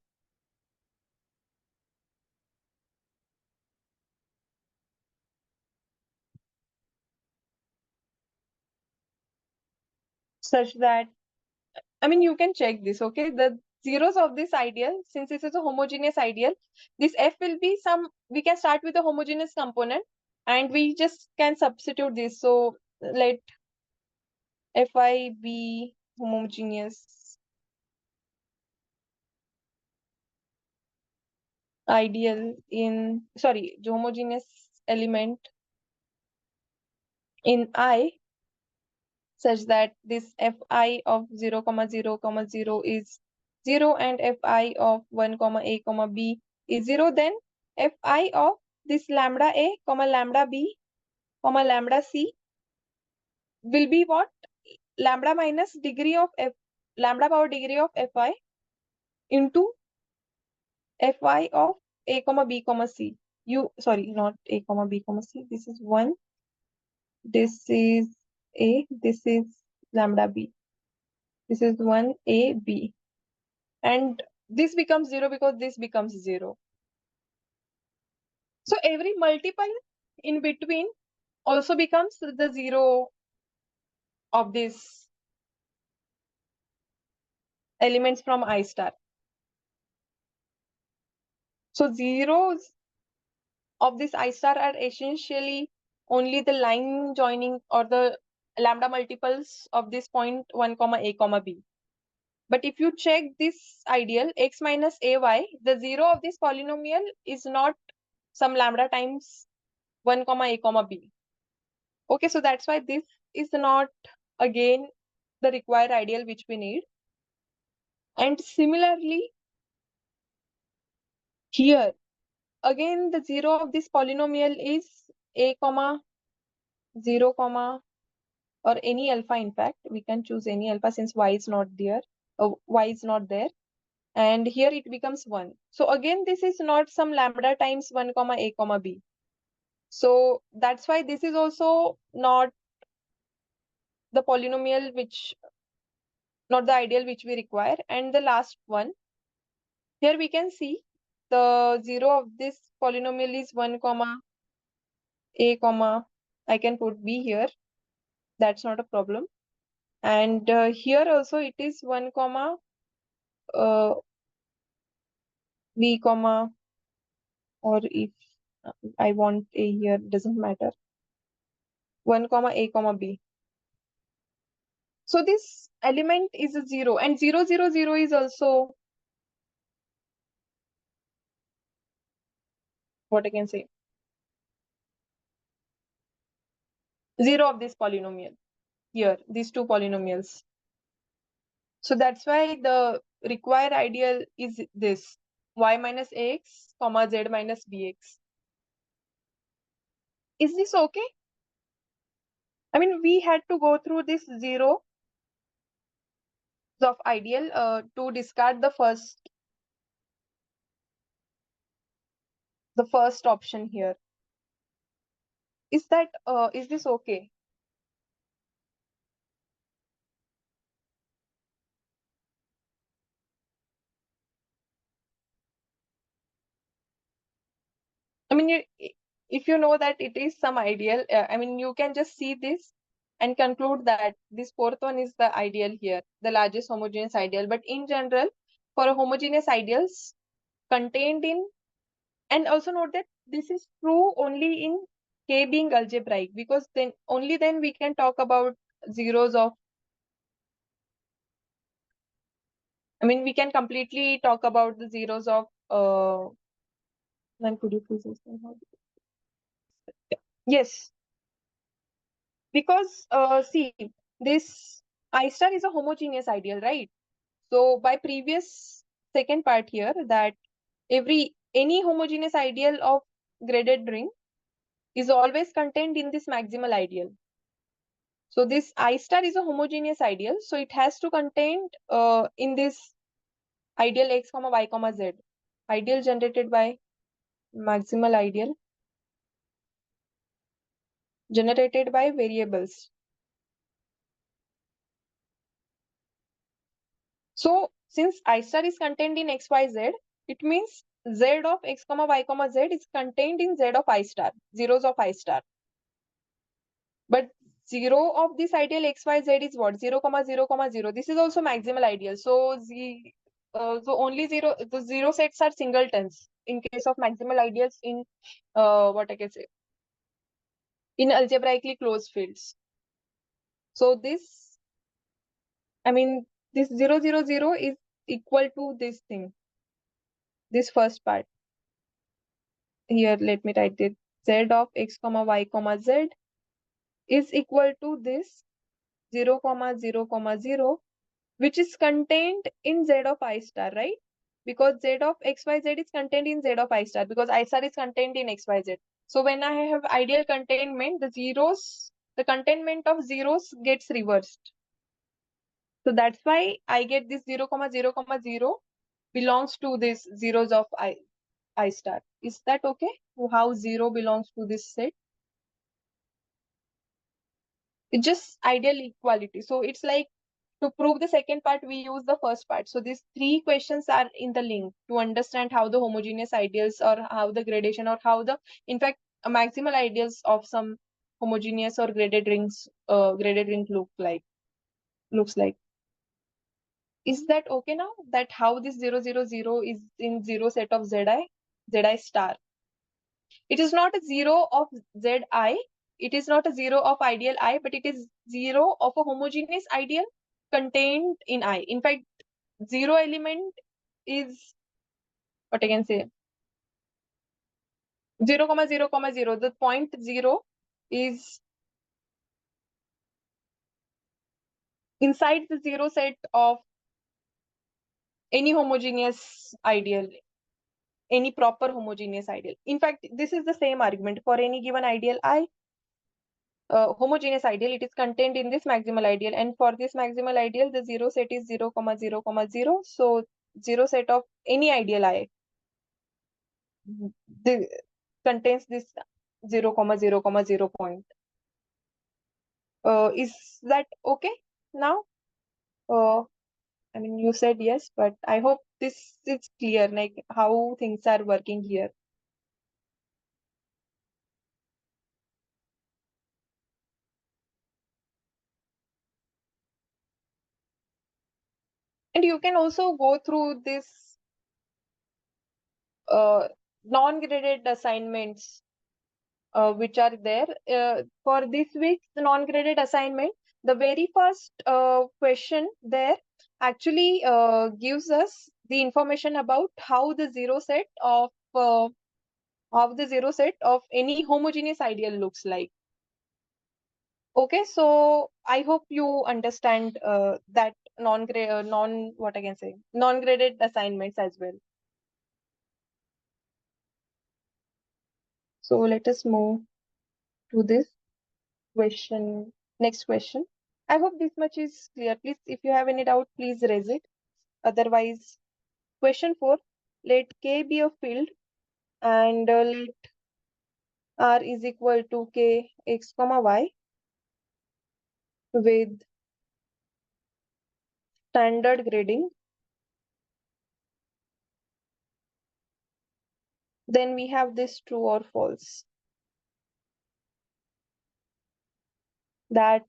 [SPEAKER 1] such that, I mean, you can check this, okay? The zeros of this ideal, since this is a homogeneous ideal, this f will be some, we can start with a homogeneous component and we just can substitute this. So let fi be homogeneous ideal in, sorry, homogeneous element in I, such that this fi of 0 comma 0 comma 0 is 0 and fi of 1 comma a comma b is 0, then fi of this lambda a comma lambda b comma lambda c will be what? Lambda minus degree of f, lambda power degree of fi into fi of a comma b comma c. You, sorry, not a comma b comma c, this is 1, this is a, this is lambda b, this is 1 a b, and this becomes 0 because this becomes 0. So every multiple in between also becomes the 0 of these elements from I star. So zeros of this I star are essentially only the line joining or the lambda multiples of this point 1 comma a comma b. But if you check this ideal x minus ay, the 0 of this polynomial is not some lambda times 1 comma a comma b. Okay, so that's why this is not again the required ideal which we need. And similarly, here again the 0 of this polynomial is a comma 0 comma or any alpha. In fact, we can choose any alpha since y is not there, y is not there, and here it becomes 1. So again this is not some lambda times 1 comma a comma b. So that's why this is also not the polynomial which, not the ideal which we require. And the last one, here we can see the 0 of this polynomial is 1 comma a comma, I can put b here, that's not a problem. And here also it is 1 comma uh, b comma, or if I want a here, doesn't matter, 1 comma a comma b. So this element is a 0, and 0 0 0 is also what I can say, 0 of this polynomial here, these two polynomials. So that's why the required ideal is this y minus ax comma z minus bx. Is this okay? I mean, we had to go through this zero of ideal to discard the first option here. Is that is this okay? I mean, if you know that it is some ideal, I mean, you can just see this and conclude that this fourth one is the ideal here, the largest homogeneous ideal. But in general, for a homogeneous ideals contained in, and also note that this is true only in K being algebraic, because then only then we can talk about zeros of, I mean, we can completely talk about the zeros of, then could you please explain how? Yes, because see, this I star is a homogeneous ideal, right? So by previous second part here, that any homogeneous ideal of graded ring is always contained in this maximal ideal. So this I star is a homogeneous ideal, so it has to contain in this ideal x comma y comma z, ideal generated by maximal ideal generated by variables. So since I star is contained in x, y, z, it means z of x comma y comma z is contained in z of I star, zeros of I star. But 0 of this ideal x, y, z is what? 0, comma 0, comma 0. This is also maximal ideal. So so only the zero sets are singletons in case of maximal ideals in what I can say, in algebraically closed fields. So this, I mean, this 0, 0, 0 is equal to this thing, this first part. Here, let me write it. Z of x comma y comma z is equal to this 0, comma 0, comma 0, which is contained in z of I star, right? Because z of xyz is contained in z of I star, because I star is contained in xyz. So when I have ideal containment, the containment of zeros gets reversed. So that's why I get this 0, comma 0, comma 0 belongs to this zeros of I star. Is that okay? How 0 belongs to this set? It's just ideal equality. So it's like, to prove the second part, we use the first part. So these three questions are in the link to understand how the homogeneous ideals, or how the gradation, or how the, in fact, maximal ideals of some homogeneous or graded ring looks like. Is that okay now? That how this 0, 0, 0 is in zero set of Zi star. It is not a zero of Zi. It is not a zero of ideal I, but it is zero of a homogeneous ideal contained in I. In fact, zero element is what I can say, 0, comma 0, comma 0. The point 0 is inside the zero set of any homogeneous ideal, any proper homogeneous ideal. In fact, this is the same argument for any given ideal I, homogeneous ideal, it is contained in this maximal ideal. And for this maximal ideal, the zero set is 0, comma 0, comma 0. So zero set of any ideal I the, contains this 0, comma 0, comma 0 point. Is that okay now? Uh, I mean, you said yes, but I hope this is clear, like how things are working here. And you can also go through this non-graded assignments which are there. For this week's non-graded assignment, the very first question there actually gives us the information about how the zero set of the zero set of any homogeneous ideal looks like. Okay, so I hope you understand that what I can say, non-graded assignments as well. So let us move to this question. Next question. I hope this much is clear. Please, if you have any doubt, please raise it. Otherwise, question 4. Let K be a field, and let R is equal to K x comma y with standard grading. Then we have this true or false. That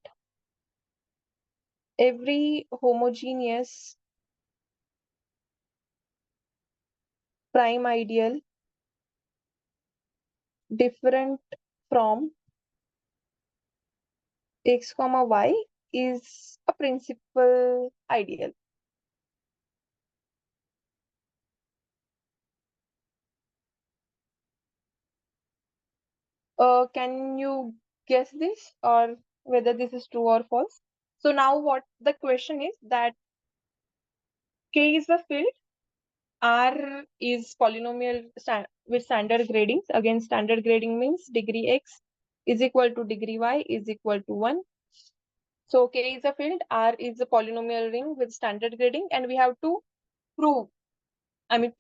[SPEAKER 1] every homogeneous prime ideal different from x comma y is a principal ideal. Can you guess this, or whether this is true or false? So now what the question is that K is the field, R is polynomial with standard grading. Again, standard grading means degree X is equal to degree Y is equal to 1. So K is a field, R is a polynomial ring with standard grading, and we have to prove,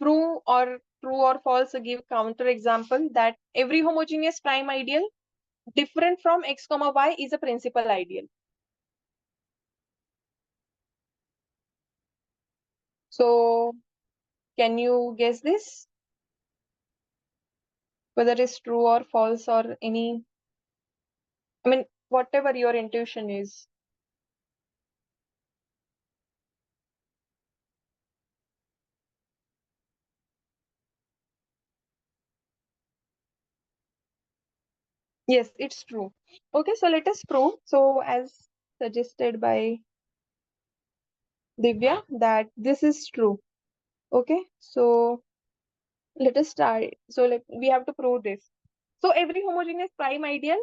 [SPEAKER 1] prove or true or false, give counter example that every homogeneous prime ideal different from X comma Y is a principal ideal. So can you guess this? Whether it's true or false or any, whatever your intuition is. Yes, it's true. Okay, so let us prove. So as suggested by Divya, that this is true. Okay, so let us start. So we have to prove this. So every homogeneous prime ideal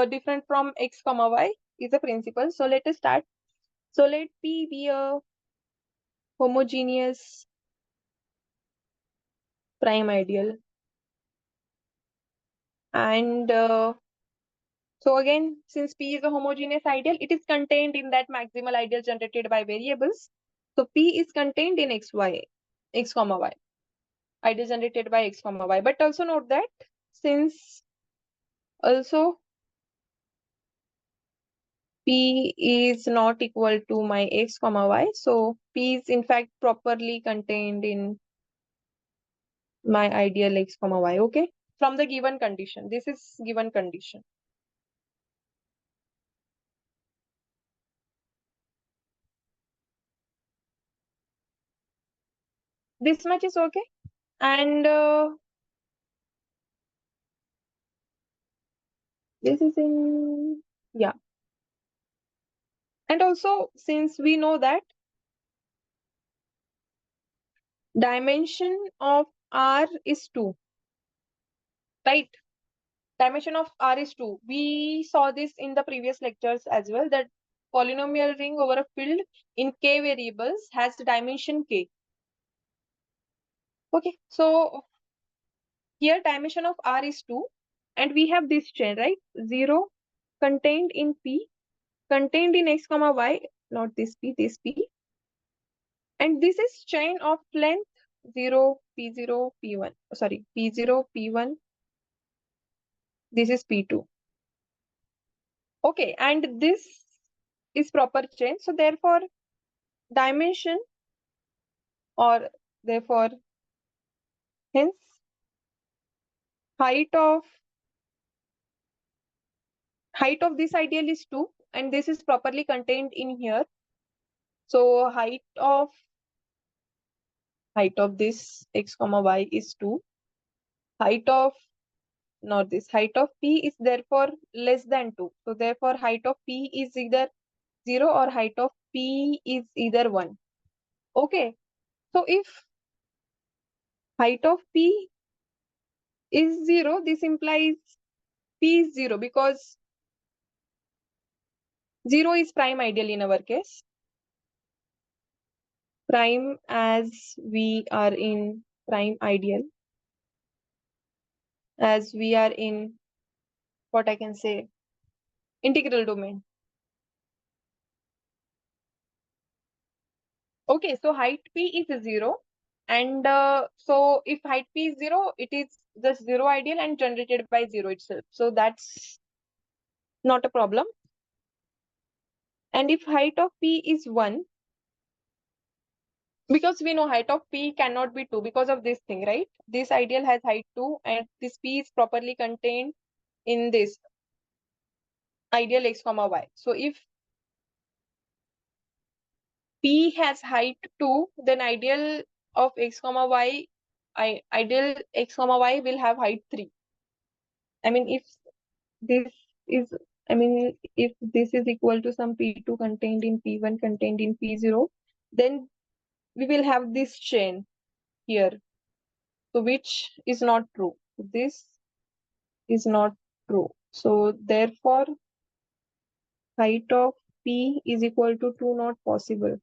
[SPEAKER 1] different from X comma Y is a principal. So let us start. So let P be a homogeneous prime ideal. And so again, since P is a homogeneous ideal, it is contained in that maximal ideal generated by variables. So P is contained in X comma Y, ideal generated by X comma Y. But also note that since also P is not equal to my X comma Y, so P is in fact properly contained in my ideal X comma Y, okay? From the given condition. This is given condition. This much is okay. And this is in, yeah. And also, since we know that dimension of R is 2, right? Dimension of R is 2. We saw this in the previous lectures as well, that polynomial ring over a field in K variables has the dimension K. Okay, so here dimension of R is 2, and we have this chain, right? 0 contained in P, contained in X comma Y, not this P, this P. And this is chain of length 0, P0, P1. Sorry, P0, P1. This is P2. Okay, and this is proper chain. So therefore, dimension or therefore, hence, height of this ideal is 2, and this is properly contained in here. So height of this X comma Y is 2. Height of not this height of P is therefore less than 2. So therefore height of P is either 0 or height of P is either 1. Okay. So if height of P is 0, this implies P is 0 because 0 is prime ideal in our case. Prime as we are in prime ideal. As we are in what I can say integral domain. Okay, so height P is 0. And so if height P is 0, it is just 0 ideal and generated by 0 itself. So that's not a problem. And if height of P is 1, because we know height of P cannot be 2 because of this thing, right? This ideal has height 2 and this P is properly contained in this ideal X comma Y. So if P has height 2, then ideal of X comma Y, ideal X comma Y will have height 3. If this is, if this is equal to some P2 contained in P1 contained in P0, then we will have this chain here. So which is not true. This is not true. So therefore, height of P is equal to 2 not possible.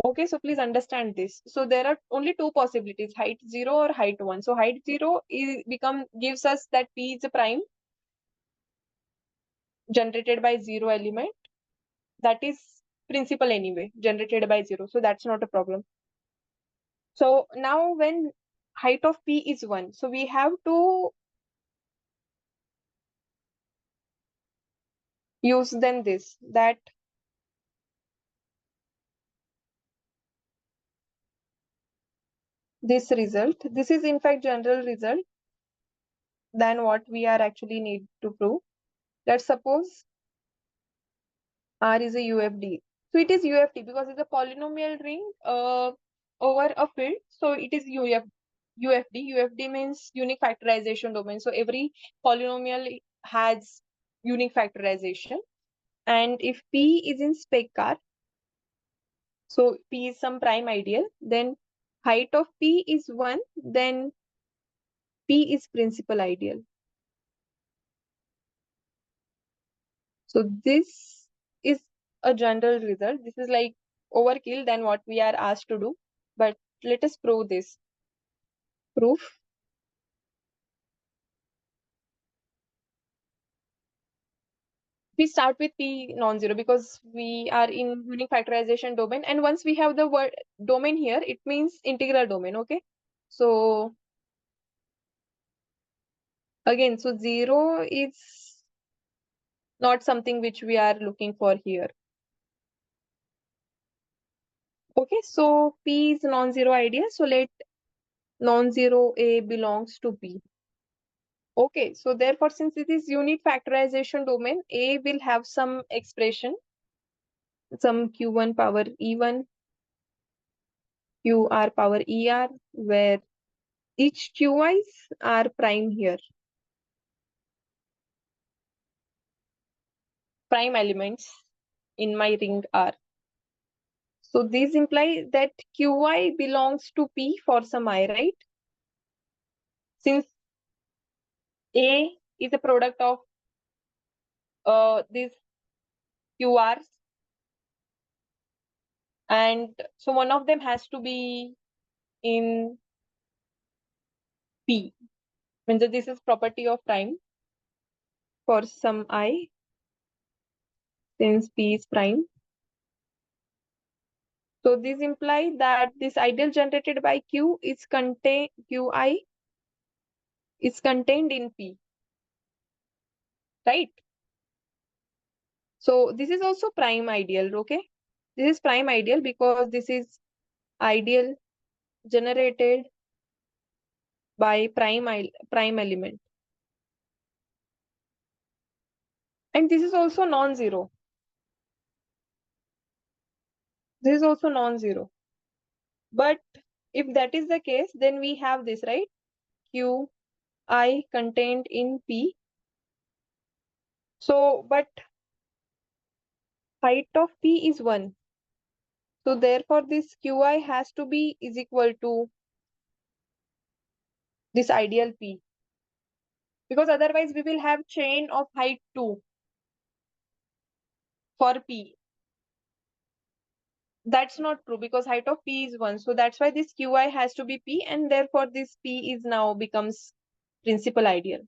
[SPEAKER 1] Okay, so please understand this. So there are only two possibilities, height 0 or height 1. So height 0 gives us that P is a prime generated by 0 element. That is principal anyway, generated by 0. So that's not a problem. So now when height of P is 1, so we have to use then that this result, this is in fact general result than what we are actually need to prove. Let's suppose R is a UFD. So it is UFD because it's a polynomial ring over a field. So it is UFD. UFD means unique factorization domain. So every polynomial has unique factorization. And if P is in spec R, so P is some prime ideal, then height of P is 1, then P is principal ideal. So this is a general result. This is like overkill than what we are asked to do. But let us prove this. Proof. We start with P non-zero because we are in unique factorization domain. And once we have the word domain here, it means integral domain. Okay. So again, so 0 is not something which we are looking for here. Okay, so P is non-zero idea. So let non-zero A belongs to P. Okay, so therefore, since it is unique factorization domain, A will have some expression, some Q1 power E1, QR power ER, where each QIs are prime here, prime elements in my ring R. So these imply that QI belongs to P for some I, right? Since A is a product of these QRs, and so one of them has to be in P. Means that this is property of prime for some I, since P is prime. So this implies that this ideal generated by Q is QI is contained in P, right? So this is also prime ideal, okay? This is prime ideal because this is ideal generated by prime element. And this is also non-zero. This is also non-zero. But if that is the case, then we have this, right? QI contained in P. So, but height of P is 1. So therefore, this QI has to be is equal to this ideal P. Because otherwise we will have chain of height 2 for P. That's not true because height of P is 1. So that's why this QI has to be P, and therefore this P is now becomes principal ideal.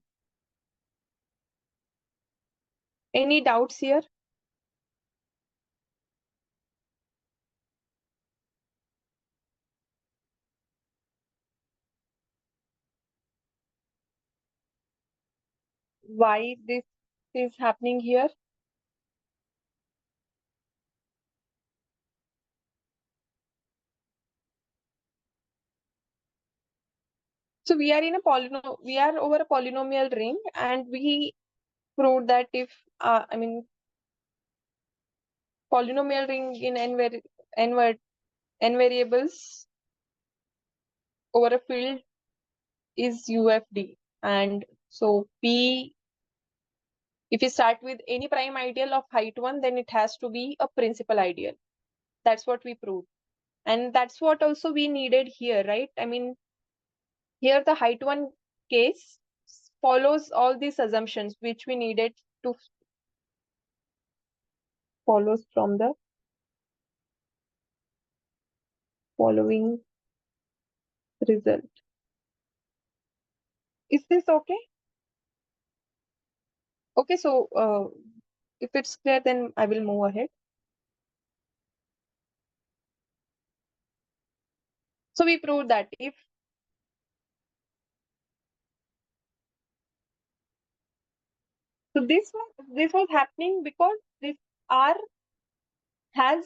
[SPEAKER 1] Any doubts here? Why this is happening here? So we are in a we are over a polynomial ring, and we proved that if polynomial ring in n variables over a field is UFD, and so P, if you start with any prime ideal of height 1, then it has to be a principal ideal. That's what we proved, and that's what also we needed here, right? I mean, here the height 1 case follows all these assumptions which we needed to follows from the following result. Is this okay? Okay, so if it's clear, then I will move ahead. So we proved that if so this was happening because this R has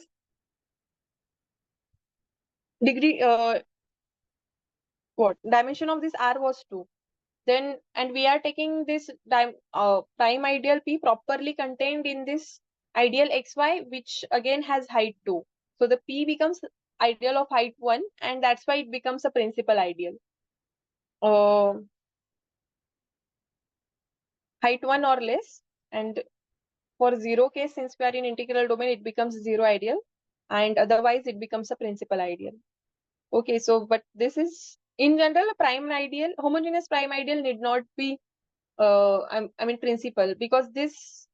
[SPEAKER 1] degree what dimension of this R was 2. Then and we are taking this prime ideal P properly contained in this ideal XY, which again has height 2. So the P becomes ideal of height 1, and that's why it becomes a principal ideal. Height 1 or less, and for 0 case, since we are in integral domain, it becomes 0 ideal, and otherwise it becomes a principal ideal. Okay, so but this is in general a prime ideal, homogeneous prime ideal need not be I mean principal, because this,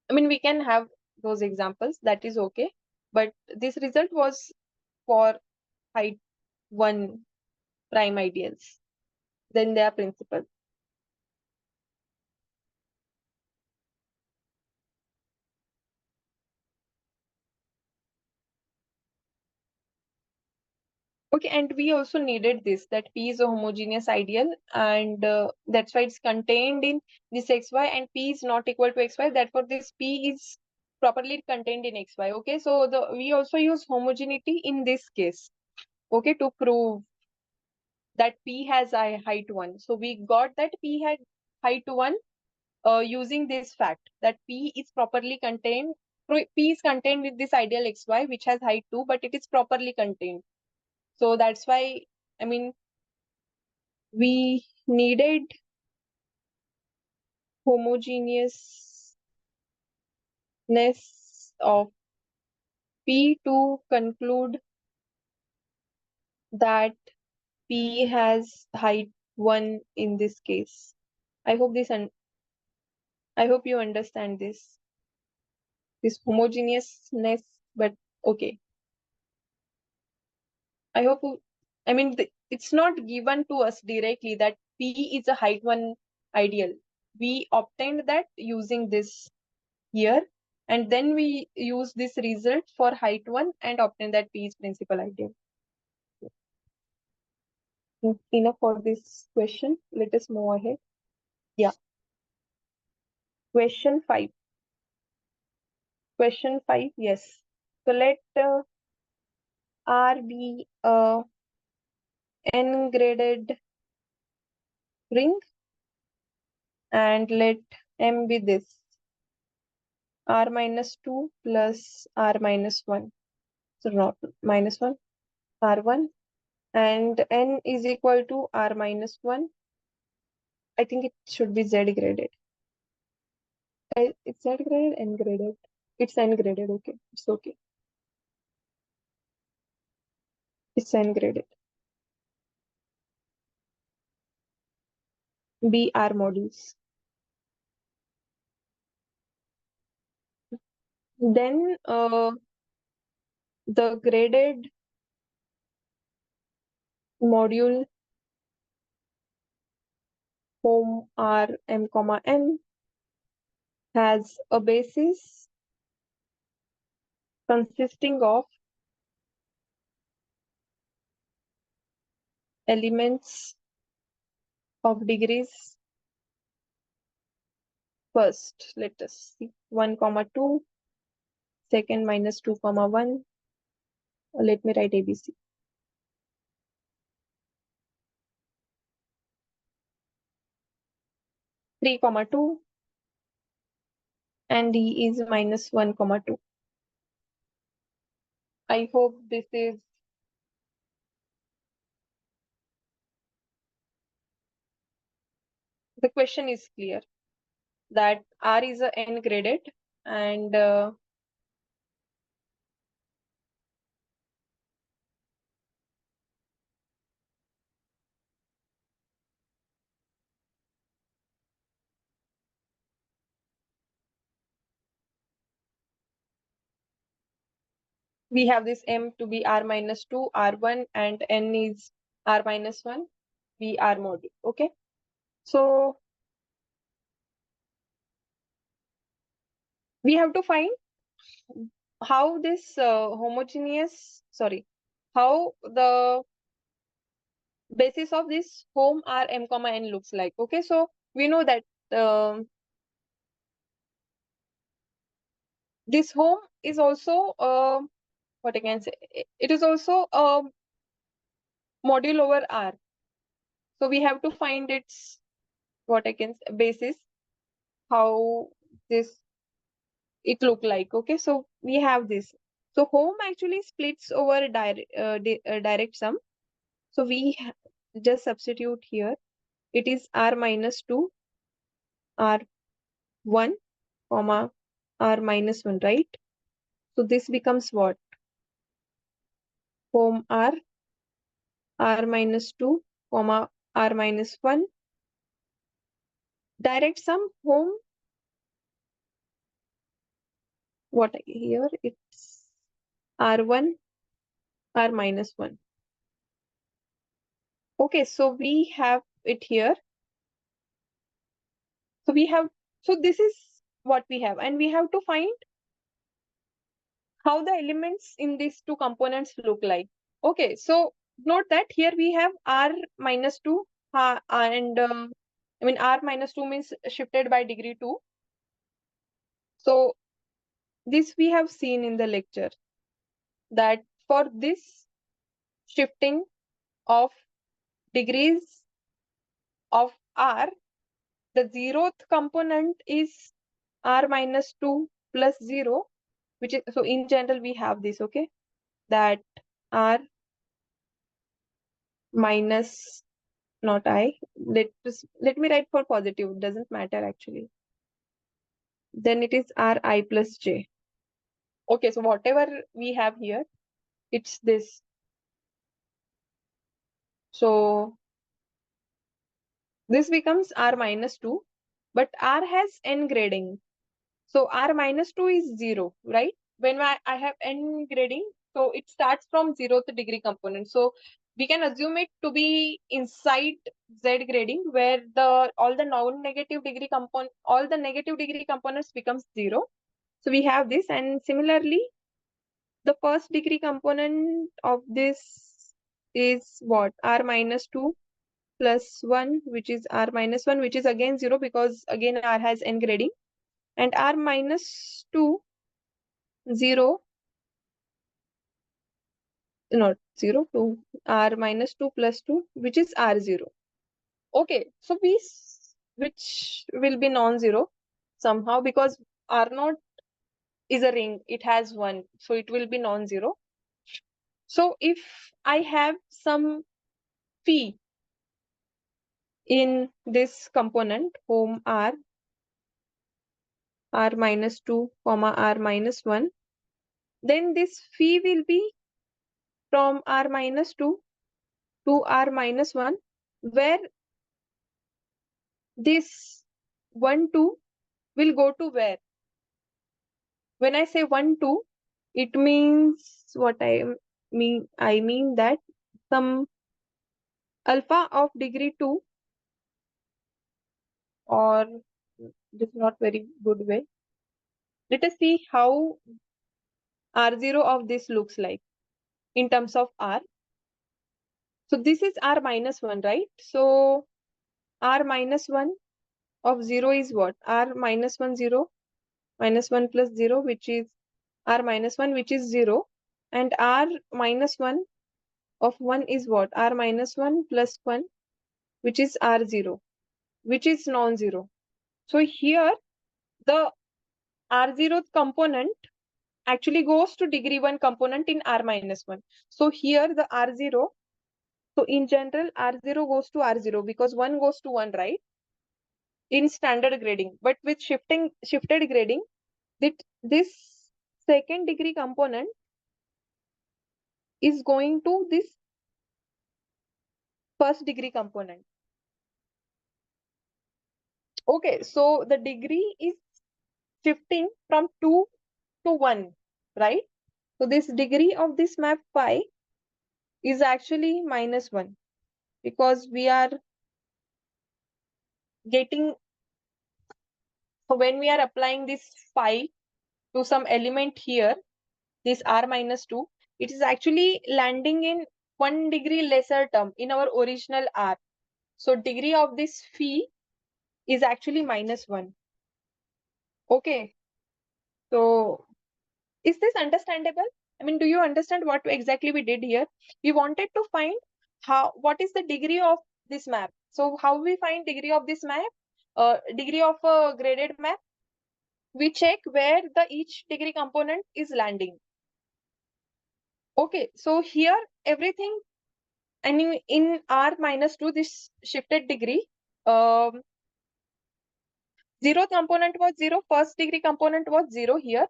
[SPEAKER 1] I mean we can have those examples, that is okay, but this result was for height 1 prime ideals, then they are principal. Okay, and we also needed this, that P is a homogeneous ideal, and that's why it's contained in this XY, and P is not equal to XY. Therefore, this P is properly contained in XY. Okay, so we also use homogeneity in this case. Okay, to prove that P has a height 1. So we got that P had height 1 using this fact that P is properly contained. P is contained with this ideal XY, which has height 2, but it is properly contained. So that's why, I mean, we needed homogeneousness of P to conclude that P has height 1 in this case. I hope I hope you understand this homogeneousness, but okay. I hope I mean it's not given to us directly that P is a height 1 ideal. We obtained that using this here, and then we use this result for height 1 and obtain that P is principal ideal. Enough for this question. Let us move ahead. Yeah. Question 5. Question 5, yes. So let R be a n-graded ring, and let M be this R minus 2 plus R minus 1. So not minus 1, R1, and N is equal to R minus 1. I think it should be Z graded. It's Z graded, N graded. It's N graded, okay. It's okay. It's N graded. B R modules. Then the graded module home R M comma N has a basis consisting of elements of degrees. First, let us see 1 comma 2, second minus 2 comma 1. Let me write ABC. 3 comma 2, and D is minus 1 comma 2. I hope this is the question is clear, that R is a n graded, and we have this m to be r minus 2, r1, and n is r minus 1, be r mod. Okay, so we have to find how this how the basis of this home r m comma n looks like. Okay, so we know that this home is also what I can say, it is also a module over r. So we have to find its what I can say, basis, how this it look like. Okay, so we have this. So home actually splits over direct sum. So we just substitute here. It is r minus 2, r1, comma r minus 1, right? So this becomes what? Home r minus 2, comma r minus 1. Direct sum home, what here? It's r1, r minus 1. Okay, so we have it here. So this is what we have, and we have to find how the elements in these two components look like. Okay, so note that here we have r minus 2, and I mean r minus 2 means shifted by degree 2. So this we have seen in the lecture that for this shifting of degrees of r, the zeroth component is r minus 2 plus 0, which is, so in general we have this, okay, that r minus, not I, let me write for positive, doesn't matter actually. Then it is ri plus j. Okay, so whatever we have here, it's this. So this becomes r minus 2, but r has n grading. So r minus 2 is 0, right? When I have n grading, so it starts from 0th degree component. So we can assume it to be inside z grading, where all the negative degree components becomes 0. So we have this, and similarly, the first degree component of this is what? R minus 2 plus 1, which is r minus 1, which is again 0 because again r has n grading, and r minus 2, 0, not 0, 2, r minus 2 plus 2, which is r0. Okay, so which will be non-zero somehow, because r0 is a ring, it has 1, so it will be non-zero. So if I have some phi in this component, home r minus 2, comma r minus 1, then this phi will be from r minus 2 to r minus 1, where this 1, 2 will go to where? When I say 1, 2, it means what I mean that some alpha of degree 2, or this is not very good way. Let us see how r0 of this looks like in terms of r. So this is r minus 1, right? So r minus 1 of 0 is what? R minus 1, 0, minus 1 plus 0, which is r minus 1, which is 0. And r minus 1 of 1 is what? R minus 1 plus 1, which is r0, which is non-zero. So here the r0 component actually goes to degree 1 component in r minus 1. So here the r0, so in general r0 goes to r0 because 1 goes to 1, right? In standard grading. But with shifted grading, this second degree component is going to this first degree component. Okay, so the degree is shifting from 2 to 1, right? So this degree of this map phi is actually -1, because we are getting, so when we are applying this phi to some element here, this r minus 2, it is actually landing in 1 degree lesser term in our original r. So degree of this phi is actually -1. Okay. So is this understandable? I mean, do you understand what exactly we did here? We wanted to find what is the degree of this map. So how we find degree of this map? Degree of a graded map. We check where the each degree component is landing. Okay, so here everything, I mean, in R minus 2, this shifted degree, um, zeroth component was 0, first degree component was 0 here.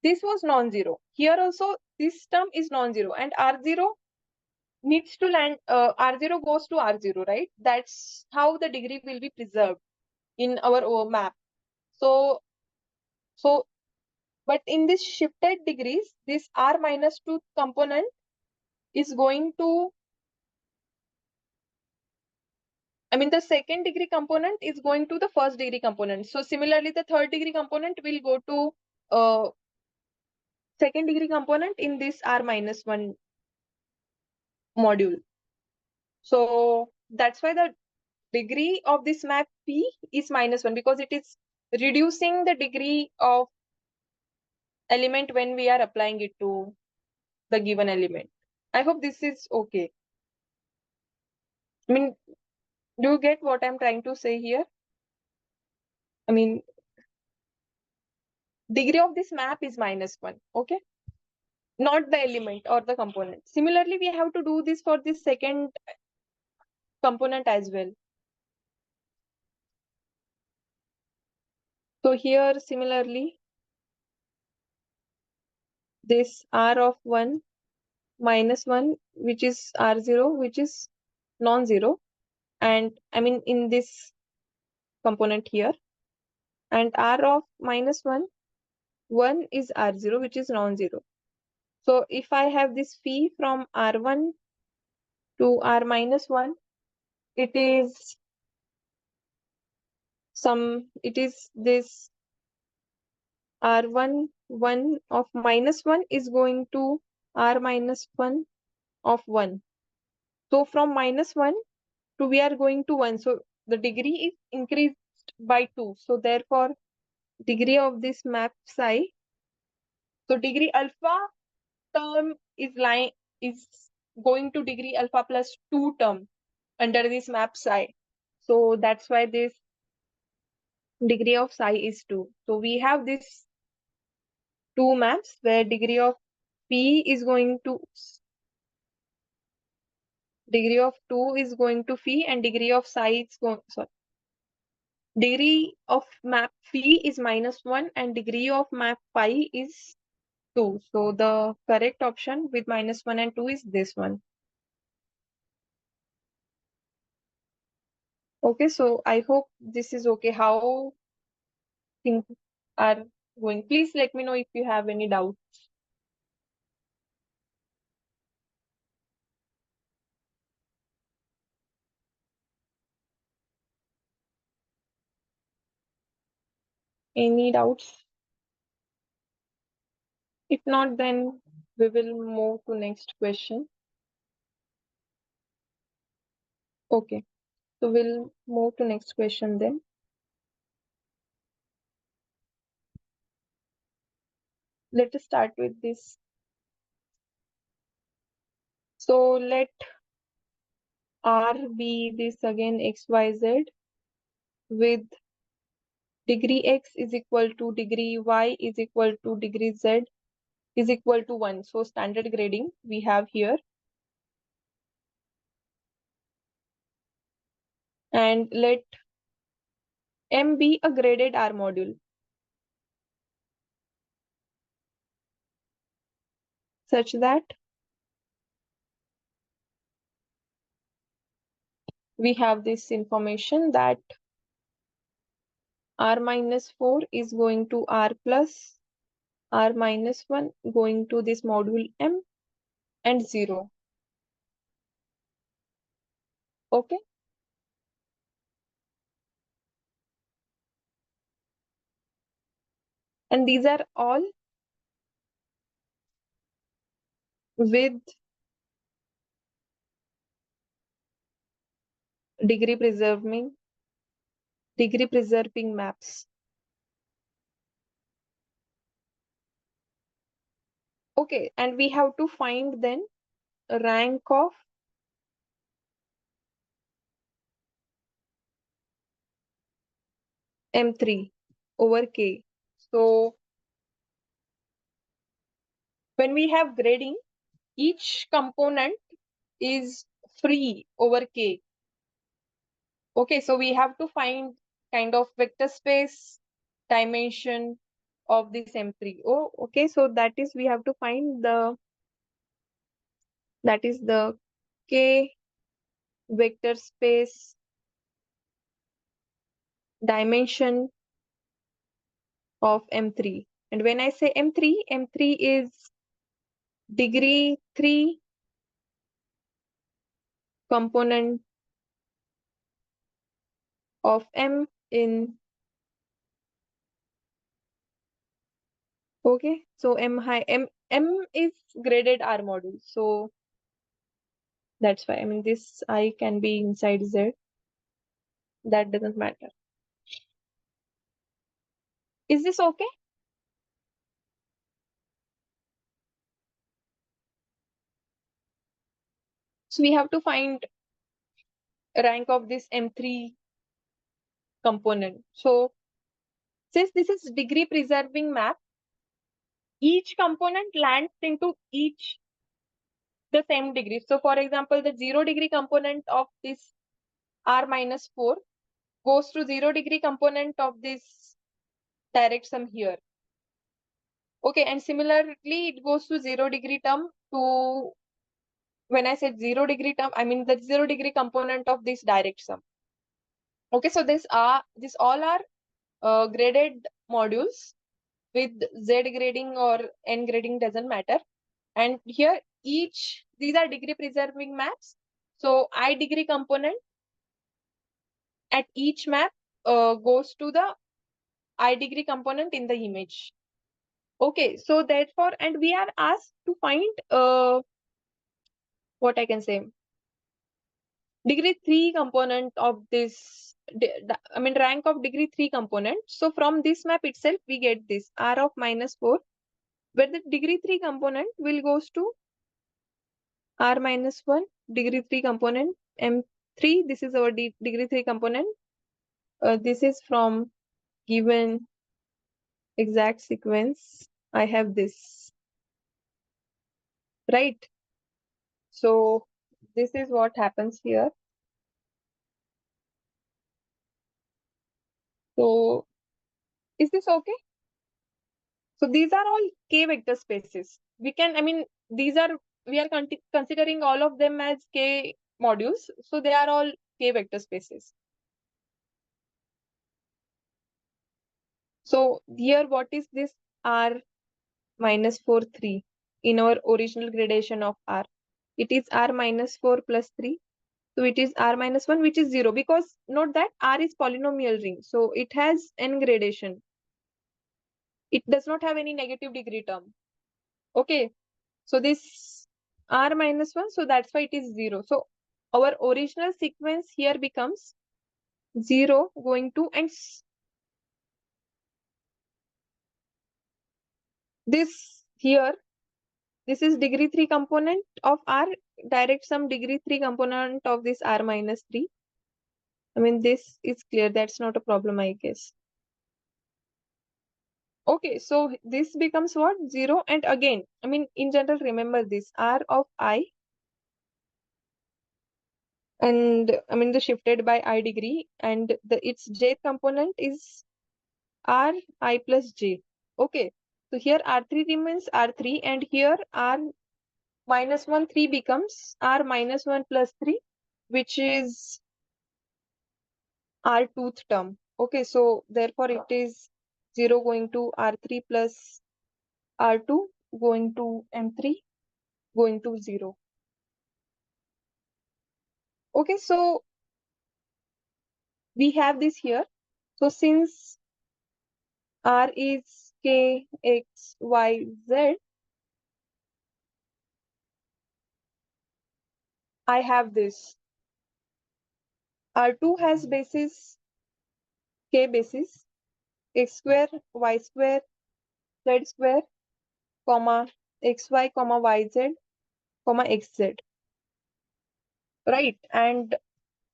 [SPEAKER 1] This was non-zero. Here also, this term is non-zero, and R0 needs to land, R0 goes to R0, right? That's how the degree will be preserved in our map. So, but in this shifted degrees, this R minus 2 component is going to, I mean, the second degree component is going to the first degree component. So similarly, the third degree component will go to second degree component in this R minus 1 module. So that's why the degree of this map P is -1, because it is reducing the degree of element when we are applying it to the given element. I hope this is okay. I mean, do you get what I'm trying to say here? I mean, degree of this map is -1, okay? Not the element or the component. Similarly, we have to do this for this second component as well. So here, similarly, this R of 1 -1, which is R0, which is non-zero. And I mean, in this component here, and R of -1, 1 is R0, which is non-zero. So if I have this phi from R1 to R -1, it is it is this R1 1 of -1 is going to R -1 of 1. So from -1 to we are going to 1. So the degree is increased by 2. So therefore, degree of this map psi, so degree alpha term is going to degree alpha plus 2 term under this map psi. So that's why this degree of psi is 2. So we have this two maps where degree of p is going to, degree of 2 is going to phi, and degree of psi is going, sorry, degree of map phi is -1 and degree of map pi is 2. So the correct option with -1 and 2 is this one. Okay, so I hope this is okay. How things are going. Please let me know if you have any doubt. Any doubts? If not, then we will move to next question. Okay, so we'll move to next question then. Let us start with this. So let R be this again xyz with degree x is equal to degree y is equal to degree z is equal to 1. So standard grading we have here. And let M be a graded R module such that we have this information that R minus 4 is going to R plus r minus 1 going to this module M and 0. Okay. And these are all with degree preserving maps. Okay, and we have to find then rank of M3 over K. So when we have grading, each component is free over K. Okay, so we have to find kind of vector space dimension of this M3. Oh, okay, so that is we have to find that is the K vector space dimension of M3. And when I say M3, M3 is degree 3 component of M in, okay, so M is graded R module. So that's why, I mean, this I can be inside Z. That doesn't matter. Is this okay? So we have to find rank of this M3 component. So since this is degree preserving map, each component lands into each the same degree. So for example, the 0 degree component of this R minus 4 goes to 0 degree component of this direct sum here. Okay, and similarly, it goes to 0 degree term to, when I said 0 degree term, I mean the 0 degree component of this direct sum. Okay, so this all are graded modules with Z grading or N grading, doesn't matter. And here these are degree preserving maps. So I degree component at each map goes to the I degree component in the image. Okay, so therefore, and we are asked to find what I can say, degree 3 component of this, I mean rank of degree 3 component. So from this map itself, we get this R of minus 4, where the degree 3 component will goes to R minus 1, degree 3 component, M3, this is our degree 3 component. This is from given exact sequence. I have this, right? So this is what happens here. So is this okay? So these are all K vector spaces. We can, I mean, we are considering all of them as K modules. So they are all K vector spaces. So here, what is this R minus 4, 3 in our original gradation of R? It is R minus 4 plus 3. So it is R minus 1, which is 0, because note that R is polynomial ring. So it has n gradation. It does not have any negative degree term. Okay. So this R minus 1, so that's why it is 0. So our original sequence here becomes 0 going to, and this here, this is degree 3 component of R, direct sum degree 3 component of this R minus 3. I mean, this is clear. That's not a problem, I guess. Okay, so this becomes what? 0. And again, I mean, in general, remember this R of I, and I mean the shifted by I degree, and its J component is R I plus J. Okay, so here R3 remains R3, and here R minus 1 3 becomes R minus 1 plus 3, which is R tooth term. Okay, so therefore it is 0 going to R3 plus R2 going to M3 going to 0. Okay, so we have this here. So since R is K, X, Y, Z, I have this. R2 has basis K basis, X square, Y square, Z square, comma, XY, comma, YZ, comma, XZ. Right? And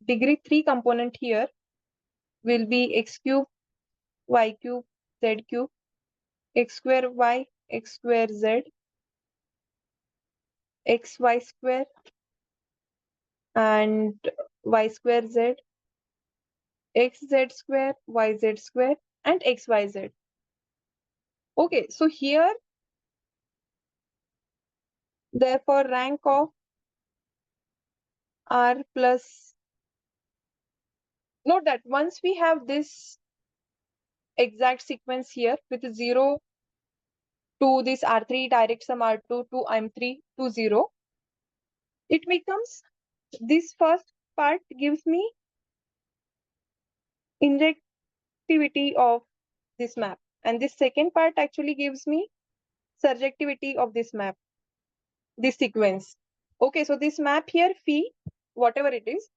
[SPEAKER 1] degree 3 component here will be X cube, Y cube, Z cube, X square Y, X square Z, XY square, and Y square Z, XZ square, YZ square, and XYZ. Okay, so here, therefore, rank of R plus, note that once we have this exact sequence here with 0 to this R3 direct sum R2 to M3 to 0, it becomes, this first part gives me injectivity of this map, and this second part actually gives me surjectivity of this map, this sequence. Okay, so this map here, phi, whatever it is,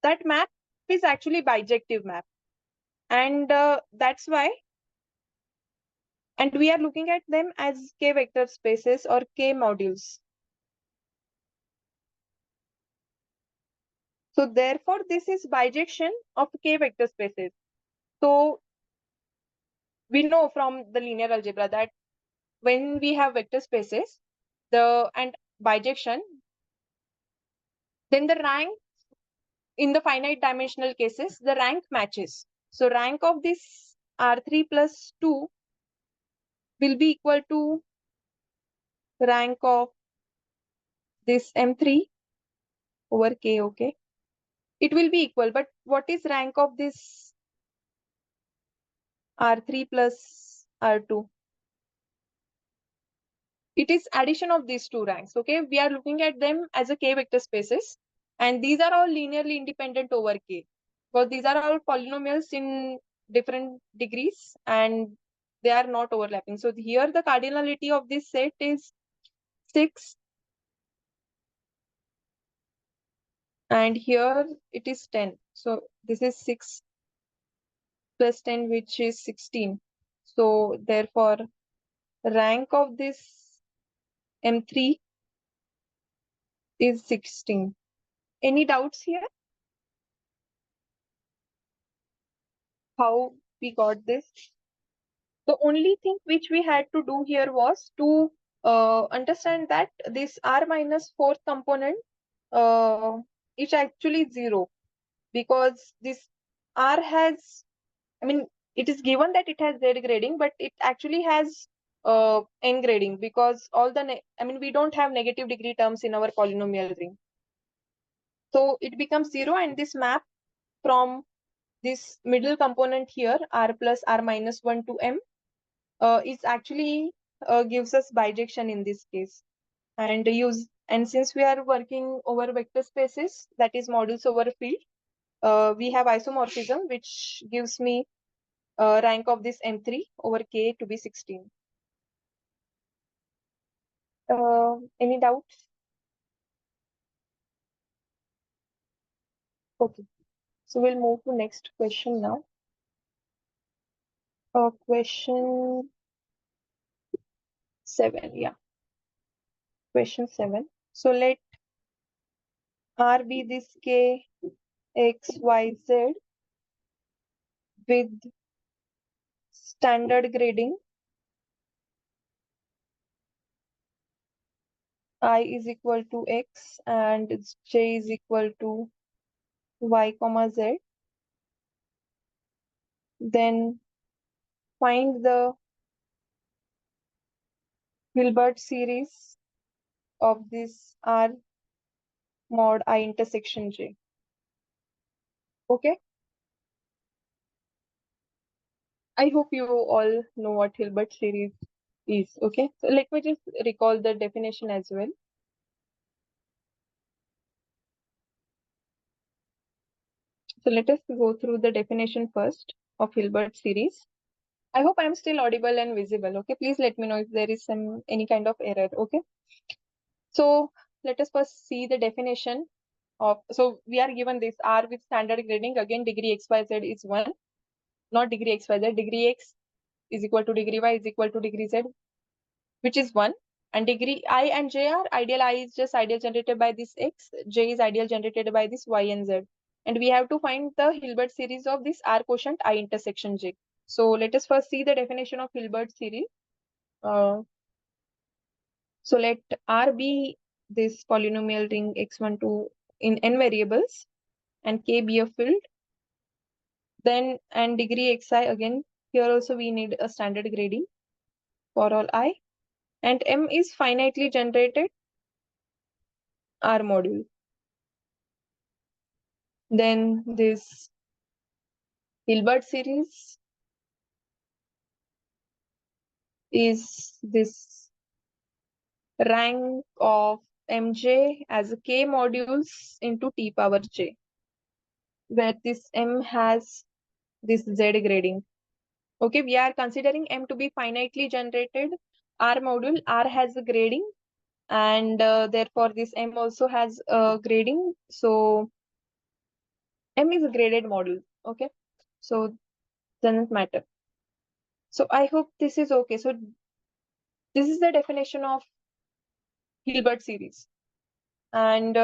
[SPEAKER 1] that map is actually bijective map. And that's why, and we are looking at them as K vector spaces or K modules. So therefore, this is bijection of K vector spaces. So we know from the linear algebra that when we have vector spaces, and bijection, then the rank in the finite dimensional cases, the rank matches. So rank of this R3 plus 2 will be equal to rank of this M3 over K, okay? It will be equal, but what is rank of this R3 plus R2? It is addition of these two ranks, okay? We are looking at them as a K vector spaces, and these are all linearly independent over K. Because these are all polynomials in different degrees and they are not overlapping. So here the cardinality of this set is 6, and here it is 10. So this is 6 plus 10, which is 16. So therefore, rank of this M3 is 16. Any doubts here? How we got this? The only thing which we had to do here was to understand that this R minus fourth component is actually 0, because this R has, I mean, it is given that it has Z grading, but it actually has N grading, because all the, we don't have negative degree terms in our polynomial ring. So it becomes 0, and this map from this middle component here, R plus R minus 1 to M, is actually gives us bijection in this case. And since we are working over vector spaces, that is modules over field, we have isomorphism, which gives me rank of this M3 over K to be 16. Any doubts? Okay, so we'll move to next question now. Question 7, yeah. Question 7. So let R be this K, X, Y, Z with standard grading. I is equal to X and J is equal to Y comma Z. Then find the Hilbert series of this R mod I intersection J. Okay. I hope you all know what Hilbert series is. Okay, so let me just recall the definition as well. So let us go through the definition first of Hilbert series. I hope I'm still audible and visible. Okay, please let me know if there is any kind of error. Okay, so let us first see the definition of. So we are given this R with standard grading. Again, degree XYZ is 1, not degree XYZ. Degree X is equal to degree Y is equal to degree Z, which is 1. And degree I and J are ideal. I is just ideal generated by this X. J is ideal generated by this Y and Z. And we have to find the Hilbert series of this R quotient I intersection J. So let us first see the definition of Hilbert series. So let R be this polynomial ring x12 in n variables and K be a field. Then and degree xi, again here also we need a standard grading for all I. And M is finitely generated R module. Then this Hilbert series is this rank of Mj as a K modules into T power J, where this M has this Z grading. Okay, we are considering M to be finitely generated R module. R has a grading, and therefore this M also has a grading. So M is a graded module. Okay, so doesn't matter. So I hope this is okay. So this is the definition of Hilbert series. And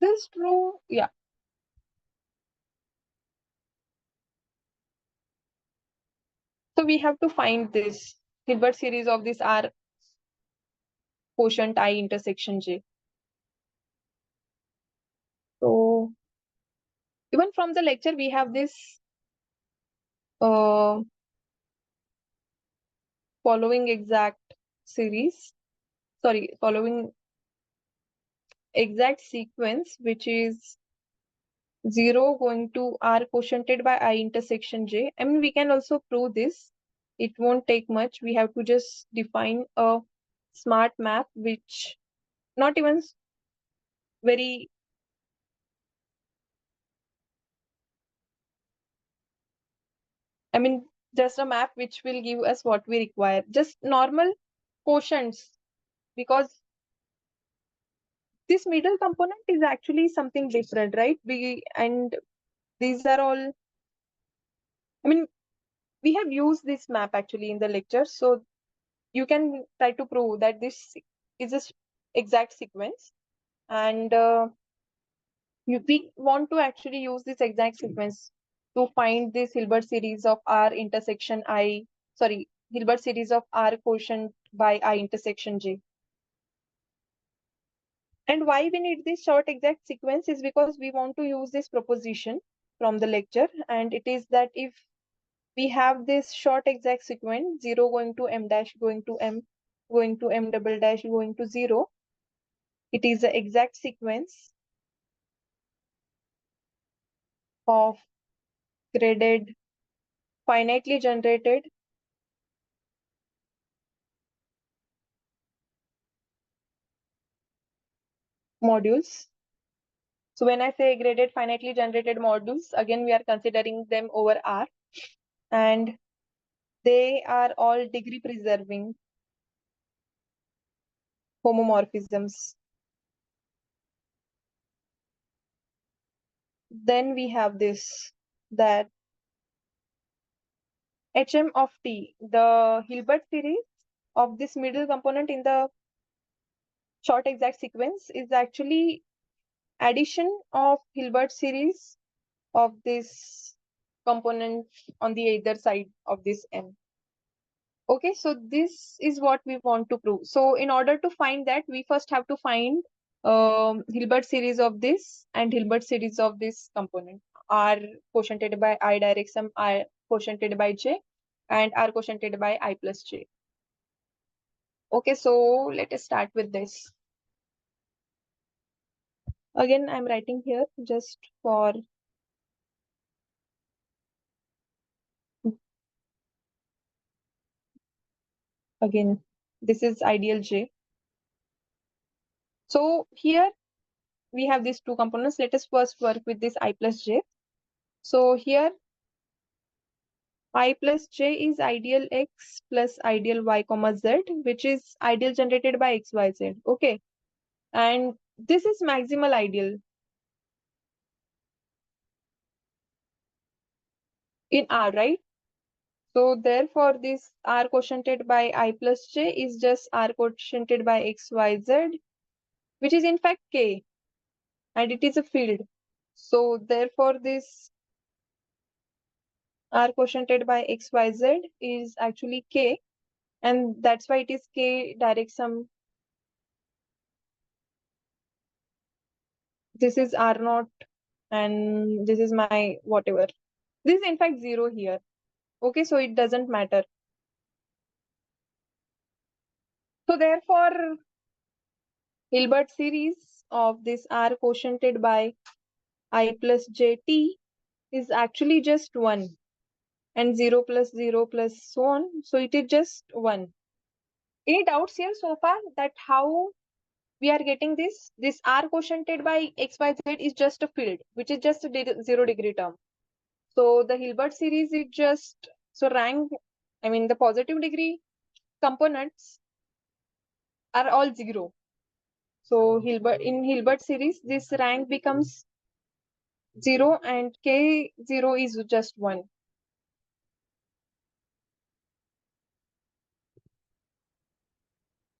[SPEAKER 1] this is true. Yeah. So we have to find this Hilbert series of this R quotient I intersection J. So even from the lecture, we have this following exact series. Sorry, following exact sequence, which is 0 going to R quotiented by I intersection J. I mean, we can also prove this. It won't take much. We have to just define a smart map, which not even very, I mean, just a map which will give us what we require. Just normal quotients, because this middle component is actually something different, right? And these are all, I mean, we have used this map actually in the lecture. So you can try to prove that this is a exact sequence. And we want to actually use this exact sequence to find this Hilbert series of R intersection I, sorry, Hilbert series of R quotient by I intersection J. And why we need this short exact sequence is because we want to use this proposition from the lecture. And it is that if we have this short exact sequence, 0 going to M dash, going to M, going to M double dash, going to 0, it is the exact sequence of graded, finitely generated modules. So when I say graded, finitely generated modules, again, we are considering them over R. And they are all degree preserving homomorphisms. Then we have this, that HM of T, the Hilbert series of this middle component in the short exact sequence is actually addition of Hilbert series of this component on the either side of this M. Okay, so this is what we want to prove. So in order to find that, we first have to find Hilbert series of this and Hilbert series of this component. R quotiented by I direct sum, R quotiented by J, and R quotiented by I plus J. Okay, so let us start with this. Again, I'm writing here just for Again, this is ideal J. So here we have these two components. Let us first work with this I plus J. So here I plus J is ideal X plus ideal Y comma Z, which is ideal generated by X, Y, Z. Okay. And this is maximal ideal in R, right? So therefore, this R quotiented by I plus J is just R quotiented by X, Y, Z, which is in fact K, and it is a field. So therefore, this R quotiented by X, Y, Z is actually K, and that's why it is K direct sum. This is R naught, and this is my whatever. This is in fact 0 here. Okay, so it doesn't matter. So therefore, Hilbert series of this R quotiented by I plus JT is actually just 1, and 0 plus 0 plus so on. So it is just 1. Any doubts here so far that how we are getting this? This R quotiented by XYZ is just a field, which is just a 0 degree term. So the Hilbert series is just, so rank, I mean the positive degree components are all 0. So in Hilbert series, this rank becomes 0 and K0 is just 1.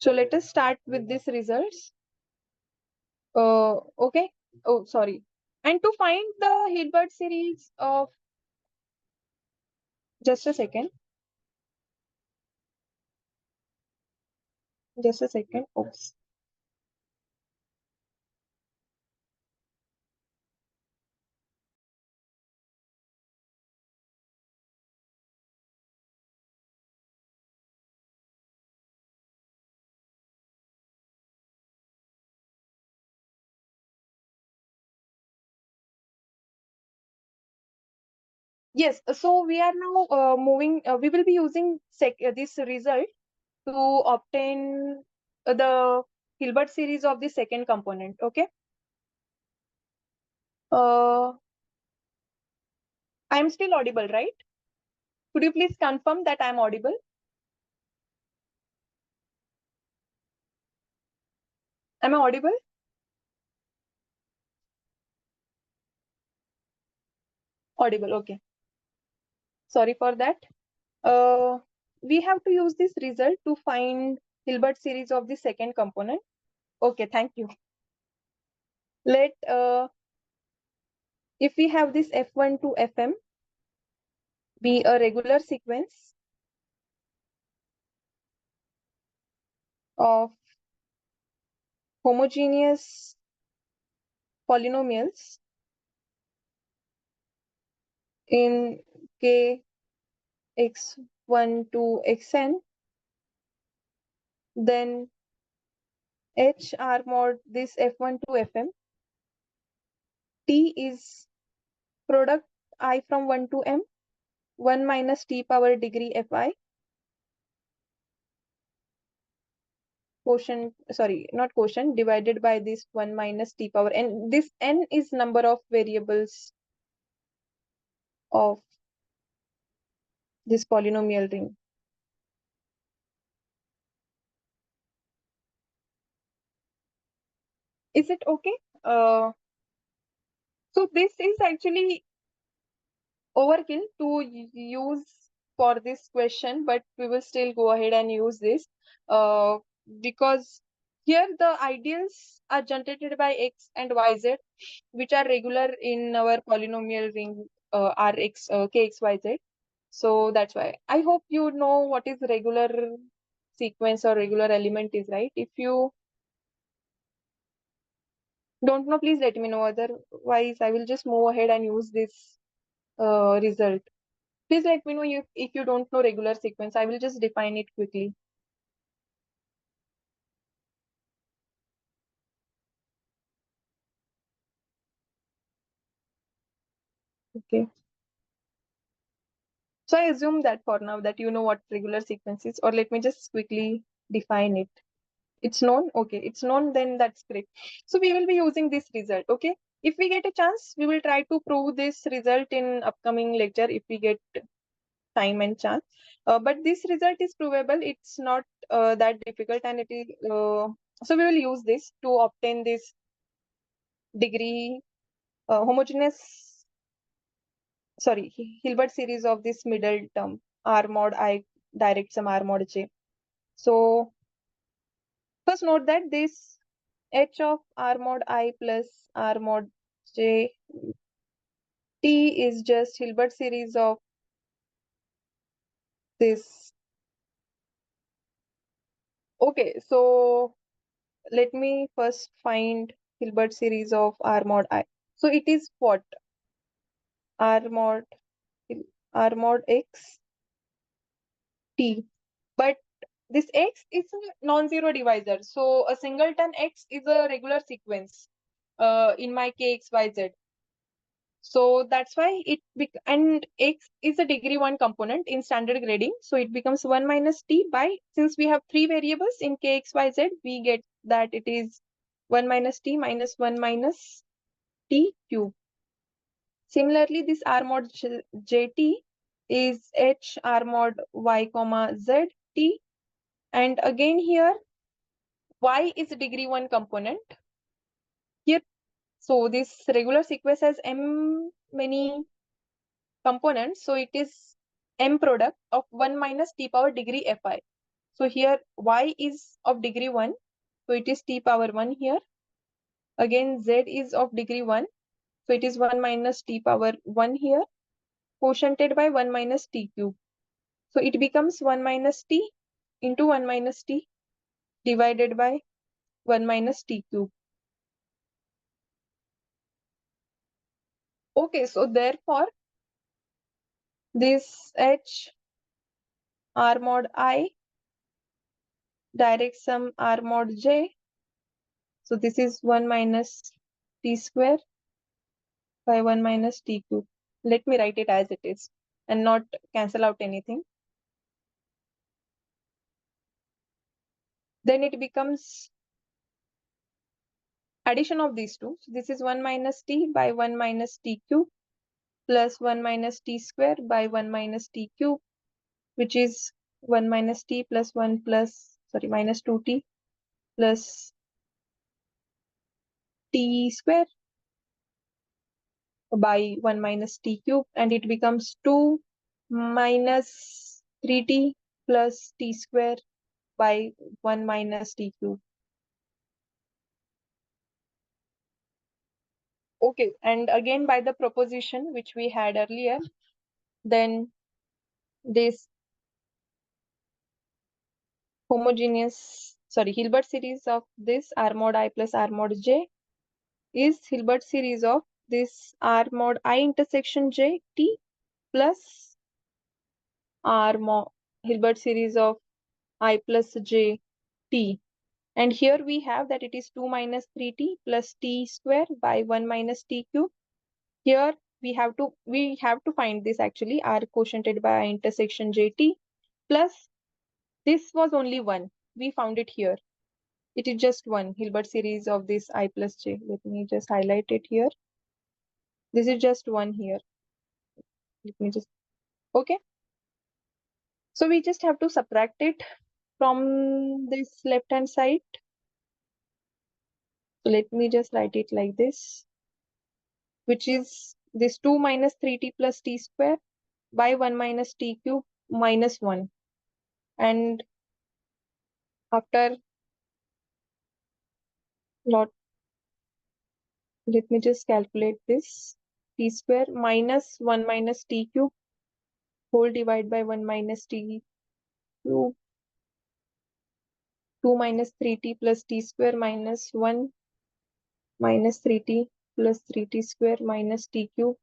[SPEAKER 1] So let us start with these results. Okay. Oh, sorry. And to find the Hilbert series of, just a second. Just a second. Oops. Yes. So we are now moving. We will be using this result to obtain the Hilbert series of the second component. Okay. I'm still audible, right? Could you please confirm that I'm audible? Am I audible? Audible. Okay. Sorry for that. Uh, we have to use this result to find Hilbert series of the second component. Okay, thank you. Let if we have this F1 to Fm be a regular sequence of homogeneous polynomials in K x1 to xn, then H R mod this F1 to Fm. T is product I from 1 to m, 1 minus t power degree Fi, quotient, sorry, not quotient, divided by this 1 minus t power n. This n is number of variables of this polynomial ring. Is it okay? So this is actually overkill to use for this question, but we will still go ahead and use this because here the ideals are generated by x and yz, which are regular in our polynomial ring Rx, Kxyz. So that's why I hope you know what is regular sequence or regular element is, right? If you don't know, please let me know. Otherwise, I will just move ahead and use this result. Please let me know if you don't know regular sequence. I will just define it quickly. Okay. So I assume that for now that you know what regular sequence is, or let me just quickly define it. It's known? Okay, it's known, then that's great. So we will be using this result, okay? If we get a chance, we will try to prove this result in upcoming lecture if we get time and chance. But this result is provable. It's not that difficult, and it is so we will use this to obtain this degree homogeneous, sorry, Hilbert series of this middle term R mod I direct sum R mod J. So first note that this H of R mod I plus R mod J T is just Hilbert series of this. Okay, so let me first find Hilbert series of R mod I. So it is what? R mod R mod X T. But this X is a non-zero divisor. So a singleton X is a regular sequence in my K, X, Y, Z. So that's why and X is a degree 1 component in standard grading. So it becomes 1 minus T by, since we have 3 variables in K, X, Y, Z, we get that it is 1 minus T minus 1 minus T cube. Similarly, this R mod JT is H R mod Y comma Z T. And again here, Y is a degree 1 component. Here, so this regular sequence has M many components. So it is M product of 1 minus T power degree Fi. So here Y is of degree 1. So it is T power 1 here. Again, Z is of degree 1. So it is 1 minus T power 1 here, quotiented by 1 minus T cube. So it becomes 1 minus T into 1 minus T divided by 1 minus T cube. Okay, so therefore, this H R mod I direct sum R mod J. So this is 1 minus T square by 1 minus T cube. Let me write it as it is and not cancel out anything. Then it becomes addition of these two. So this is 1 minus T by 1 minus T cube plus 1 minus T square by 1 minus T cube, which is 1 minus T plus 1 plus, sorry, minus 2T plus T square by 1 minus T cube, and it becomes 2 minus 3T plus T square by 1 minus T cube. Okay, and again by the proposition which we had earlier, then this Hilbert series of this R mod I plus R mod J is Hilbert series of this R mod I intersection J T plus R mod Hilbert series of I plus J T. And here we have that it is 2 minus 3T plus T square by 1 minus T cube. Here we have to find this actually R quotiented by I intersection JT plus this was only 1. We found it here. It is just 1 Hilbert series of this I plus J. Let me just highlight it here. This is just 1 here. Let me just, okay. So we just have to subtract it from this left hand side. So let me just write it like this, which is this 2 minus 3T plus T square by 1 minus T cube minus 1. And after lot, let me just calculate this. T square minus 1 minus T cube whole divided by 1 minus T cube, 2 minus 3T plus T square minus 1 minus 3T plus 3T square minus T cube,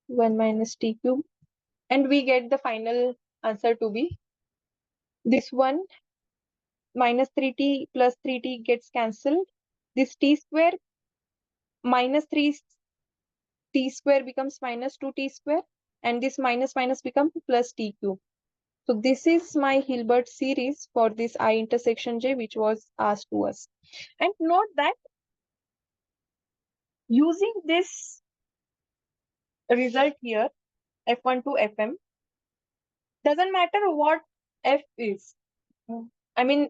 [SPEAKER 1] 1 minus T cube. And we get the final answer to be this 1 minus 3T plus 3T gets cancelled. This T square minus 3T square becomes minus 2T square. and this minus minus become plus t cube. So this is my Hilbert series for this I intersection j, which was asked to us. And note that using this result here, f1 to fm, doesn't matter what f is. I mean,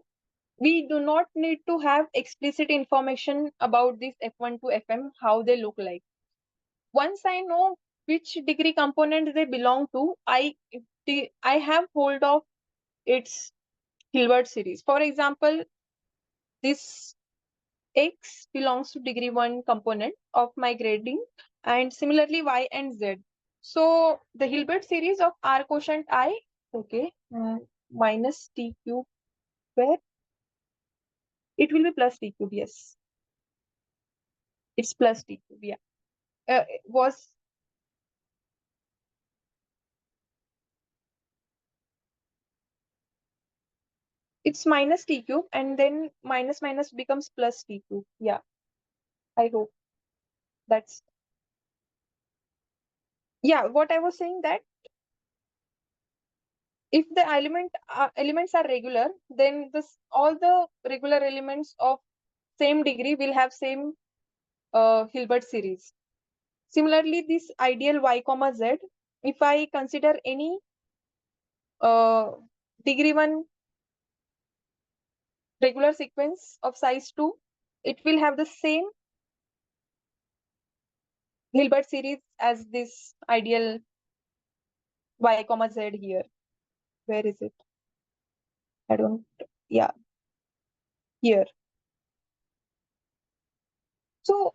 [SPEAKER 1] we do not need to have explicit information about this f1 to fm, how they look like. Once I know which degree component they belong to, I have hold of its Hilbert series. For example, this x belongs to degree 1 component of my grading, and similarly y and z. So the Hilbert series of R quotient I, okay, minus t cube, where it will be plus t cube, yes. It's plus t cube, yeah. Was It's minus t cube and then minus minus becomes plus t cube. Yeah, I hope that's, yeah, what I was saying, that if the elements are regular, then this all the regular elements of same degree will have same Hilbert series. Similarly, this ideal y comma z, if I consider any uh, degree 1 regular sequence of size 2, it will have the same Hilbert series as this ideal y comma z here. Where is it? I don't, yeah, here. So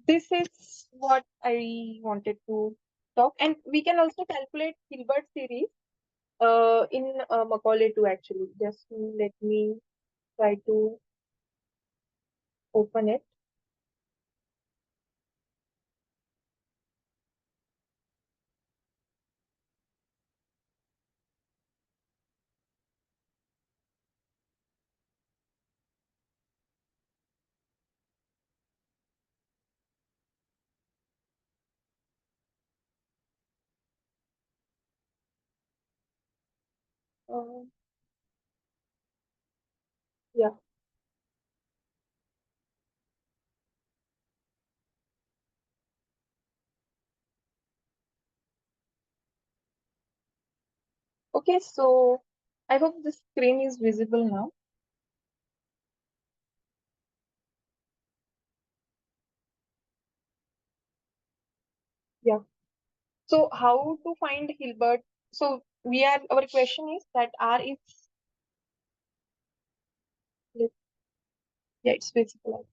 [SPEAKER 1] this is what I wanted to talk. And we can also calculate Hilbert series in Macaulay too, actually. Just let me try to open it. Uh, yeah. Okay, so I hope the screen is visible now. Yeah. So how to find Hilbert? So our question is that R is, yeah, it's visible.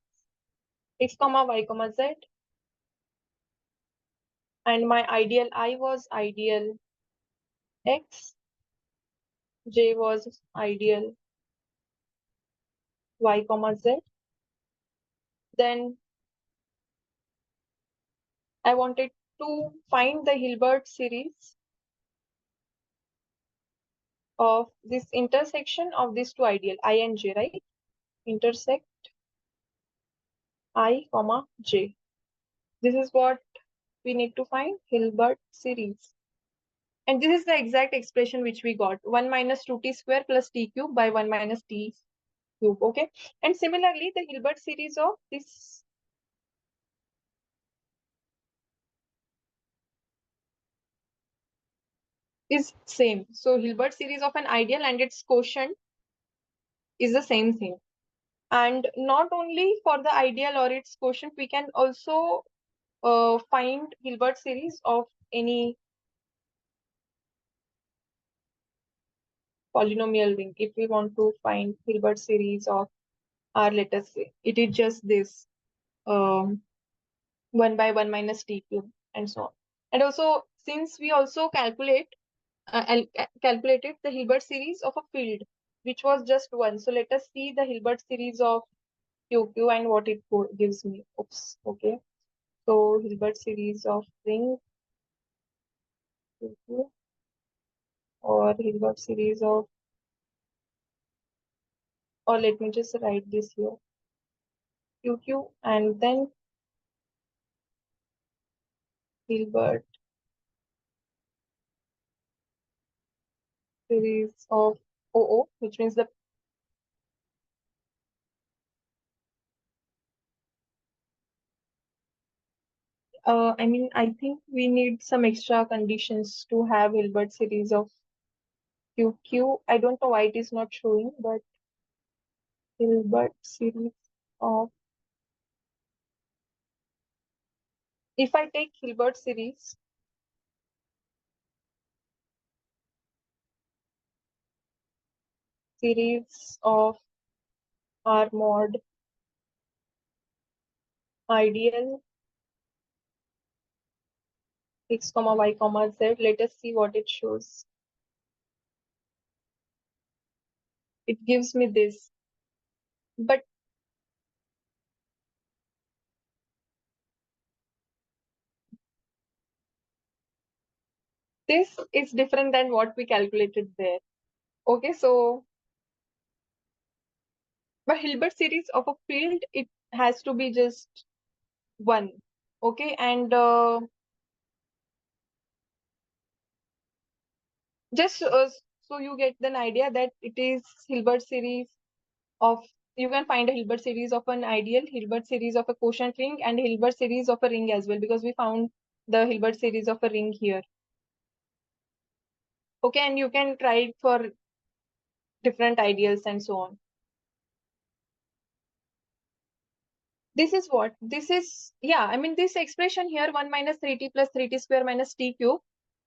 [SPEAKER 1] X comma y comma z, and my ideal I was ideal X, J was ideal y comma z. Then I wanted to find the Hilbert series of this intersection of these two ideal I and J, right? Intersect I comma J. This is what we need to find Hilbert series. And this is the exact expression which we got, 1 minus 2t square plus t cube by 1 minus t cube. Okay. And similarly, the Hilbert series of this is same. So Hilbert series of an ideal and its quotient is the same thing. And not only for the ideal or its quotient, we can also find Hilbert series of any polynomial ring. If we want to find Hilbert series of R, let us say it is just this 1 by 1 minus t cube and so on. And also, since we also calculated the Hilbert series of a field, which was just 1. So let us see the Hilbert series of QQ and what it gives me. Oops, okay. So Hilbert series of ring QQ, or Hilbert series of, or let me just write this here, QQ, and then Hilbert series of OO, which means the I think we need some extra conditions to have Hilbert series of QQ. I don't know why it is not showing, but Hilbert series of, if I take Hilbert series of R mod ideal x comma y comma z, let us see what it shows. It gives me this, but this is different than what we calculated there. Okay, so but Hilbert series of a field, it has to be just one. Okay, and just so you get an idea that it is Hilbert series of, you can find a Hilbert series of an ideal, Hilbert series of a quotient ring, and Hilbert series of a ring as well, because we found the Hilbert series of a ring here. Okay, and you can try it for different ideals and so on. This is what? This is, yeah, I mean, this expression here, 1 minus 3t plus 3t square minus t cube,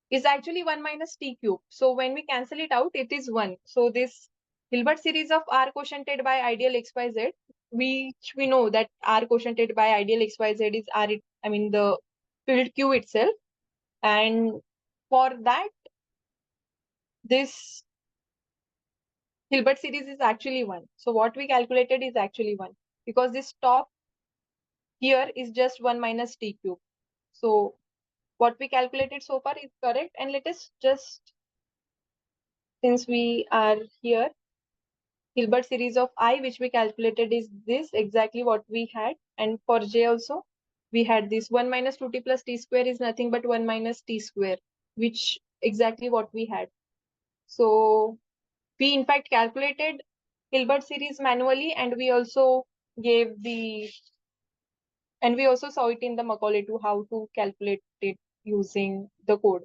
[SPEAKER 1] is actually 1 minus t cube. So when we cancel it out, it is 1. So this Hilbert series of R quotiented by ideal xyz, which we know that R quotiented by ideal xyz is R, I mean, the field Q itself. And for that, this Hilbert series is actually 1. So what we calculated is actually 1, because this top here is just 1 minus t cube. So what we calculated so far is correct. And let us just, since we are here, Hilbert series of I, which we calculated, is this exactly what we had. And for J also, we had this 1 minus 2t plus t square is nothing but 1 minus t square, which exactly what we had. So we in fact calculated Hilbert series manually, and we also gave the, and we also saw it in the Macaulay to how to calculate it using the code.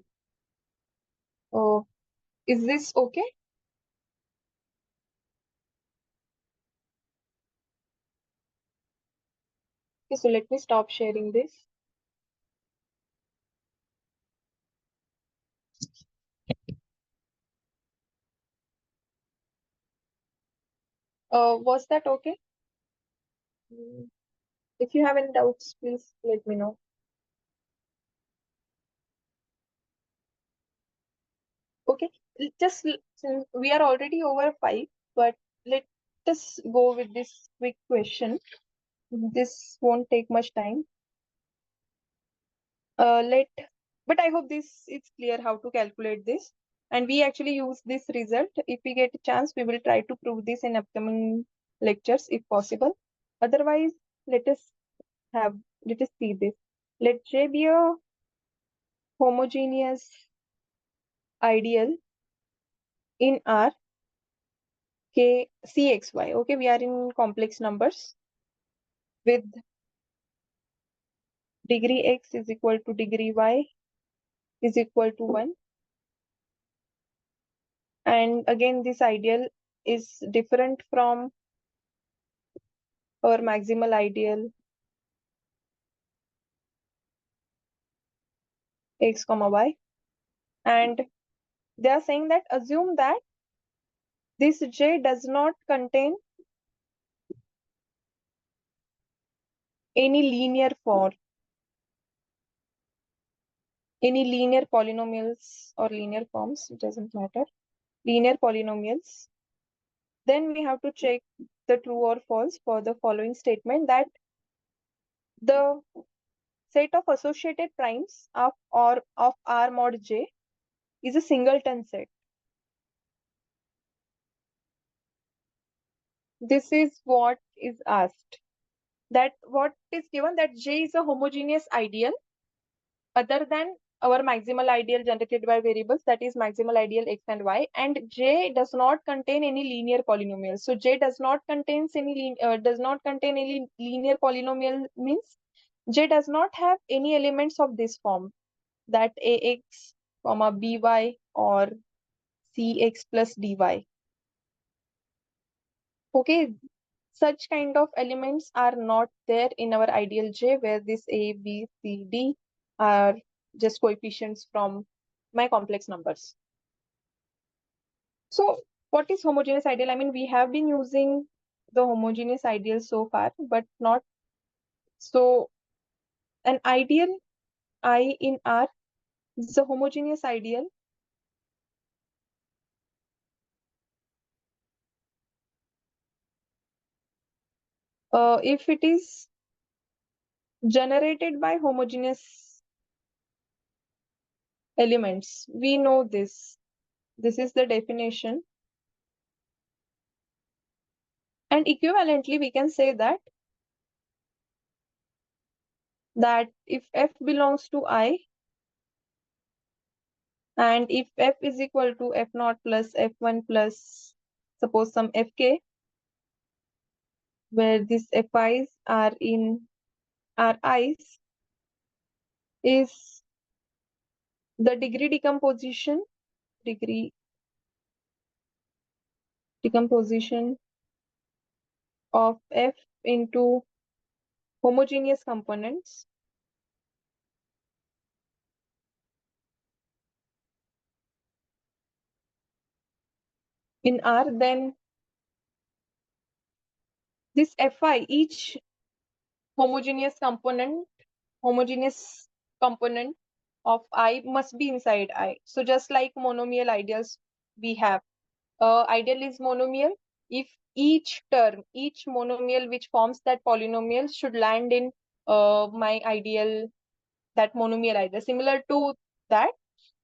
[SPEAKER 1] Is this okay? Okay, so let me stop sharing this. Was that okay? If you have any doubts, please let me know. Okay, just since we are already over 5, but let us go with this quick question. This won't take much time. But I hope this is clear how to calculate this. And we actually use this result. If we get a chance, we will try to prove this in upcoming lectures if possible. Otherwise, let us let us see this. Let J be a homogeneous ideal in R K C X Y. Okay, we are in complex numbers with degree X is equal to degree Y is equal to 1. And again, this ideal is different from our maximal ideal X comma Y. And they are saying that assume that this J does not contain any linear form, any linear polynomials or linear forms, it doesn't matter, linear polynomials. Then we have to check the true or false for the following statement, that the set of associated primes of R mod J is a singleton set. This is what is asked. That what is given, that J is a homogeneous ideal other than our maximal ideal generated by variables, that is maximal ideal x and y, and J does not contain any linear polynomial. So J does not contain any linear polynomial means J does not have any elements of this form, that ax comma by or cx plus dy. Okay, such kind of elements are not there in our ideal J, where this a, b, c, d are just coefficients from my complex numbers. So what is homogeneous ideal? I mean, we have been using the homogeneous ideal so far, but not so. An ideal I in R is a homogeneous ideal if it is generated by homogeneous elements. We know this. This is the definition. And equivalently, we can say that if F belongs to I, and if F is equal to F naught plus F1 plus suppose some Fk, where these Fi's are in Ri's, is the degree decomposition of F into homogeneous components in R, then this Fi, each homogeneous component of I must be inside I. So just like monomial ideals we have, ideal is monomial if each monomial which forms that polynomial should land in my ideal, that monomial ideal. Similar to that,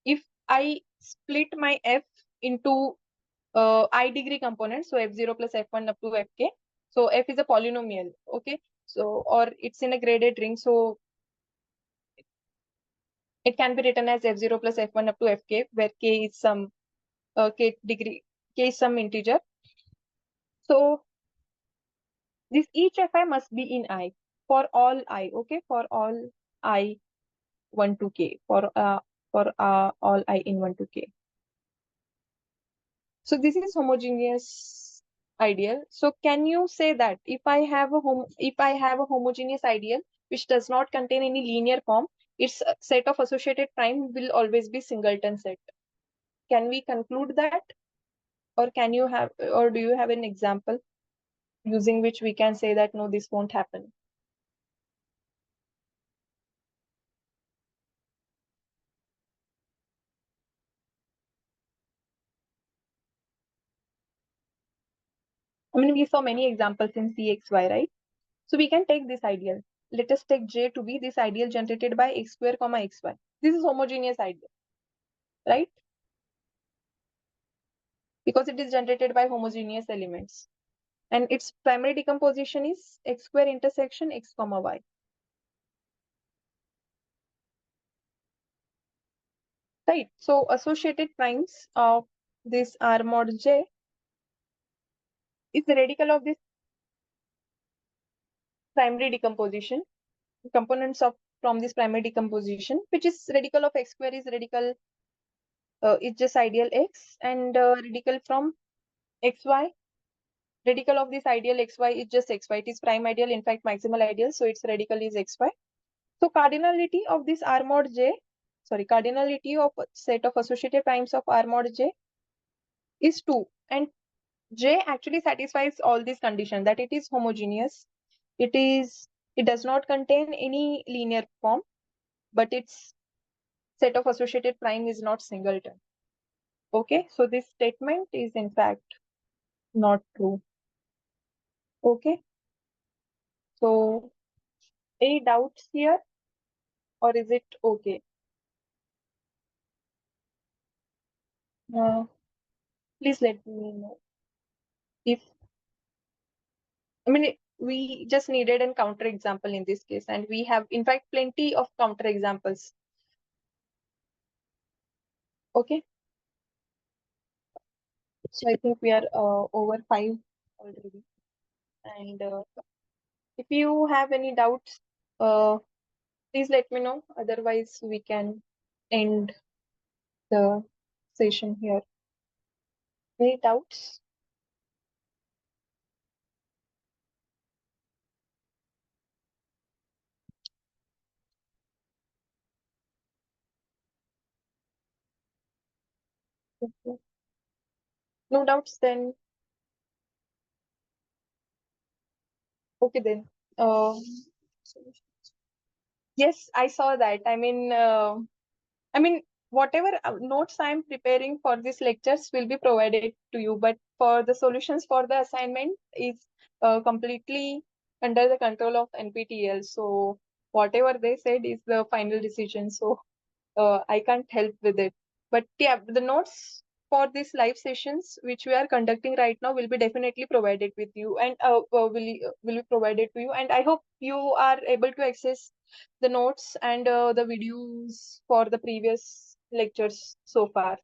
[SPEAKER 1] if I split my F into I degree components, so F0 plus F1 up to Fk, so F is a polynomial, okay? So, or it's in a graded ring, so it can be written as F0 plus F1 up to Fk, where k is some k is some integer. So this each Fi must be in I for all I, okay? For all I 1 to k, for all I in 1 to k. So this is homogeneous ideal. So can you say that if I have a homogeneous ideal which does not contain any linear form, its set of associated prime will always be singleton set? Can we conclude that, or do you have an example using which we can say that no, this won't happen? I mean, we saw many examples in CXY, right? So we can take this ideal. Let us take J to be this ideal generated by x square comma xy. This is homogeneous ideal, right? Because it is generated by homogeneous elements. And its primary decomposition is x square intersection x comma y. Right. So associated primes of this R mod J is the radical of this primary decomposition, components of from this primary decomposition, which is radical of x square is radical, it's just ideal x, and radical from xy, radical of this ideal xy is just xy. It is prime ideal, in fact maximal ideal, so its radical is xy. So cardinality of this R mod J, cardinality of set of associated primes of R mod J is 2. And J actually satisfies all these conditions, that it is homogeneous, it does not contain any linear form, but its set of associated prime is not singleton. Okay, so this statement is in fact not true. Okay, so any doubts here, or is it okay? Uh, Please let me know if, I mean, we just needed a counter example in this case, and we have in fact plenty of counter examples. Okay. So I think we are over 5 already. And if you have any doubts, please let me know. Otherwise, we can end the session here. Any doubts? Okay. No doubts, then okay then. Yes, I saw that. I mean, whatever notes I'm preparing for these lectures will be provided to you, but for the solutions for the assignment is completely under the control of NPTEL. So whatever they said is the final decision. So I can't help with it. But yeah, the notes for these live sessions which we are conducting right now will be definitely provided with you, and will be provided to you. And I hope you are able to access the notes and the videos for the previous lectures so far.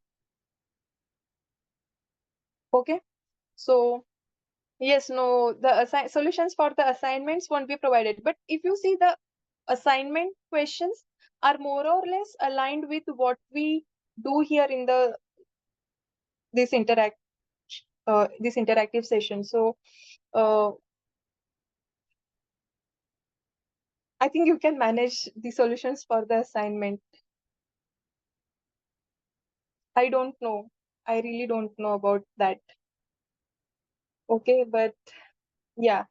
[SPEAKER 1] Okay, so yes, no, the solutions for the assignments won't be provided. But if you see, the assignment questions are more or less aligned with what we do here in the this interact this interactive session. So uh, I think you can manage the solutions for the assignment. I don't know. I really don't know about that. Okay, but yeah.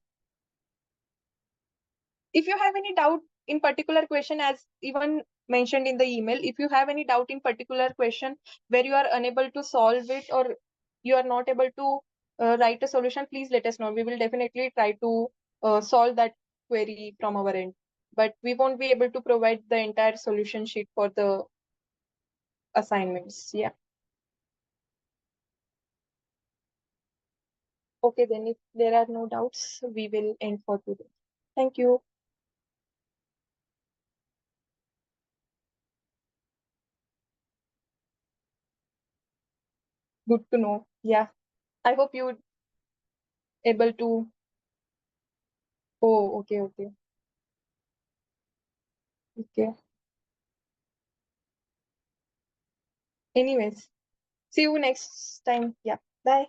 [SPEAKER 1] If you have any doubt in particular question, as even mentioned in the email, if you have any doubt in particular question where you are unable to solve it, or you are not able to write a solution, please let us know. We will definitely try to solve that query from our end, but we won't be able to provide the entire solution sheet for the assignments. Yeah. Okay, then if there are no doubts, we will end for today. Thank you. Good to know. Yeah. I hope you able to. Oh, okay, okay. Okay. Anyways, see you next time. Yeah. Bye.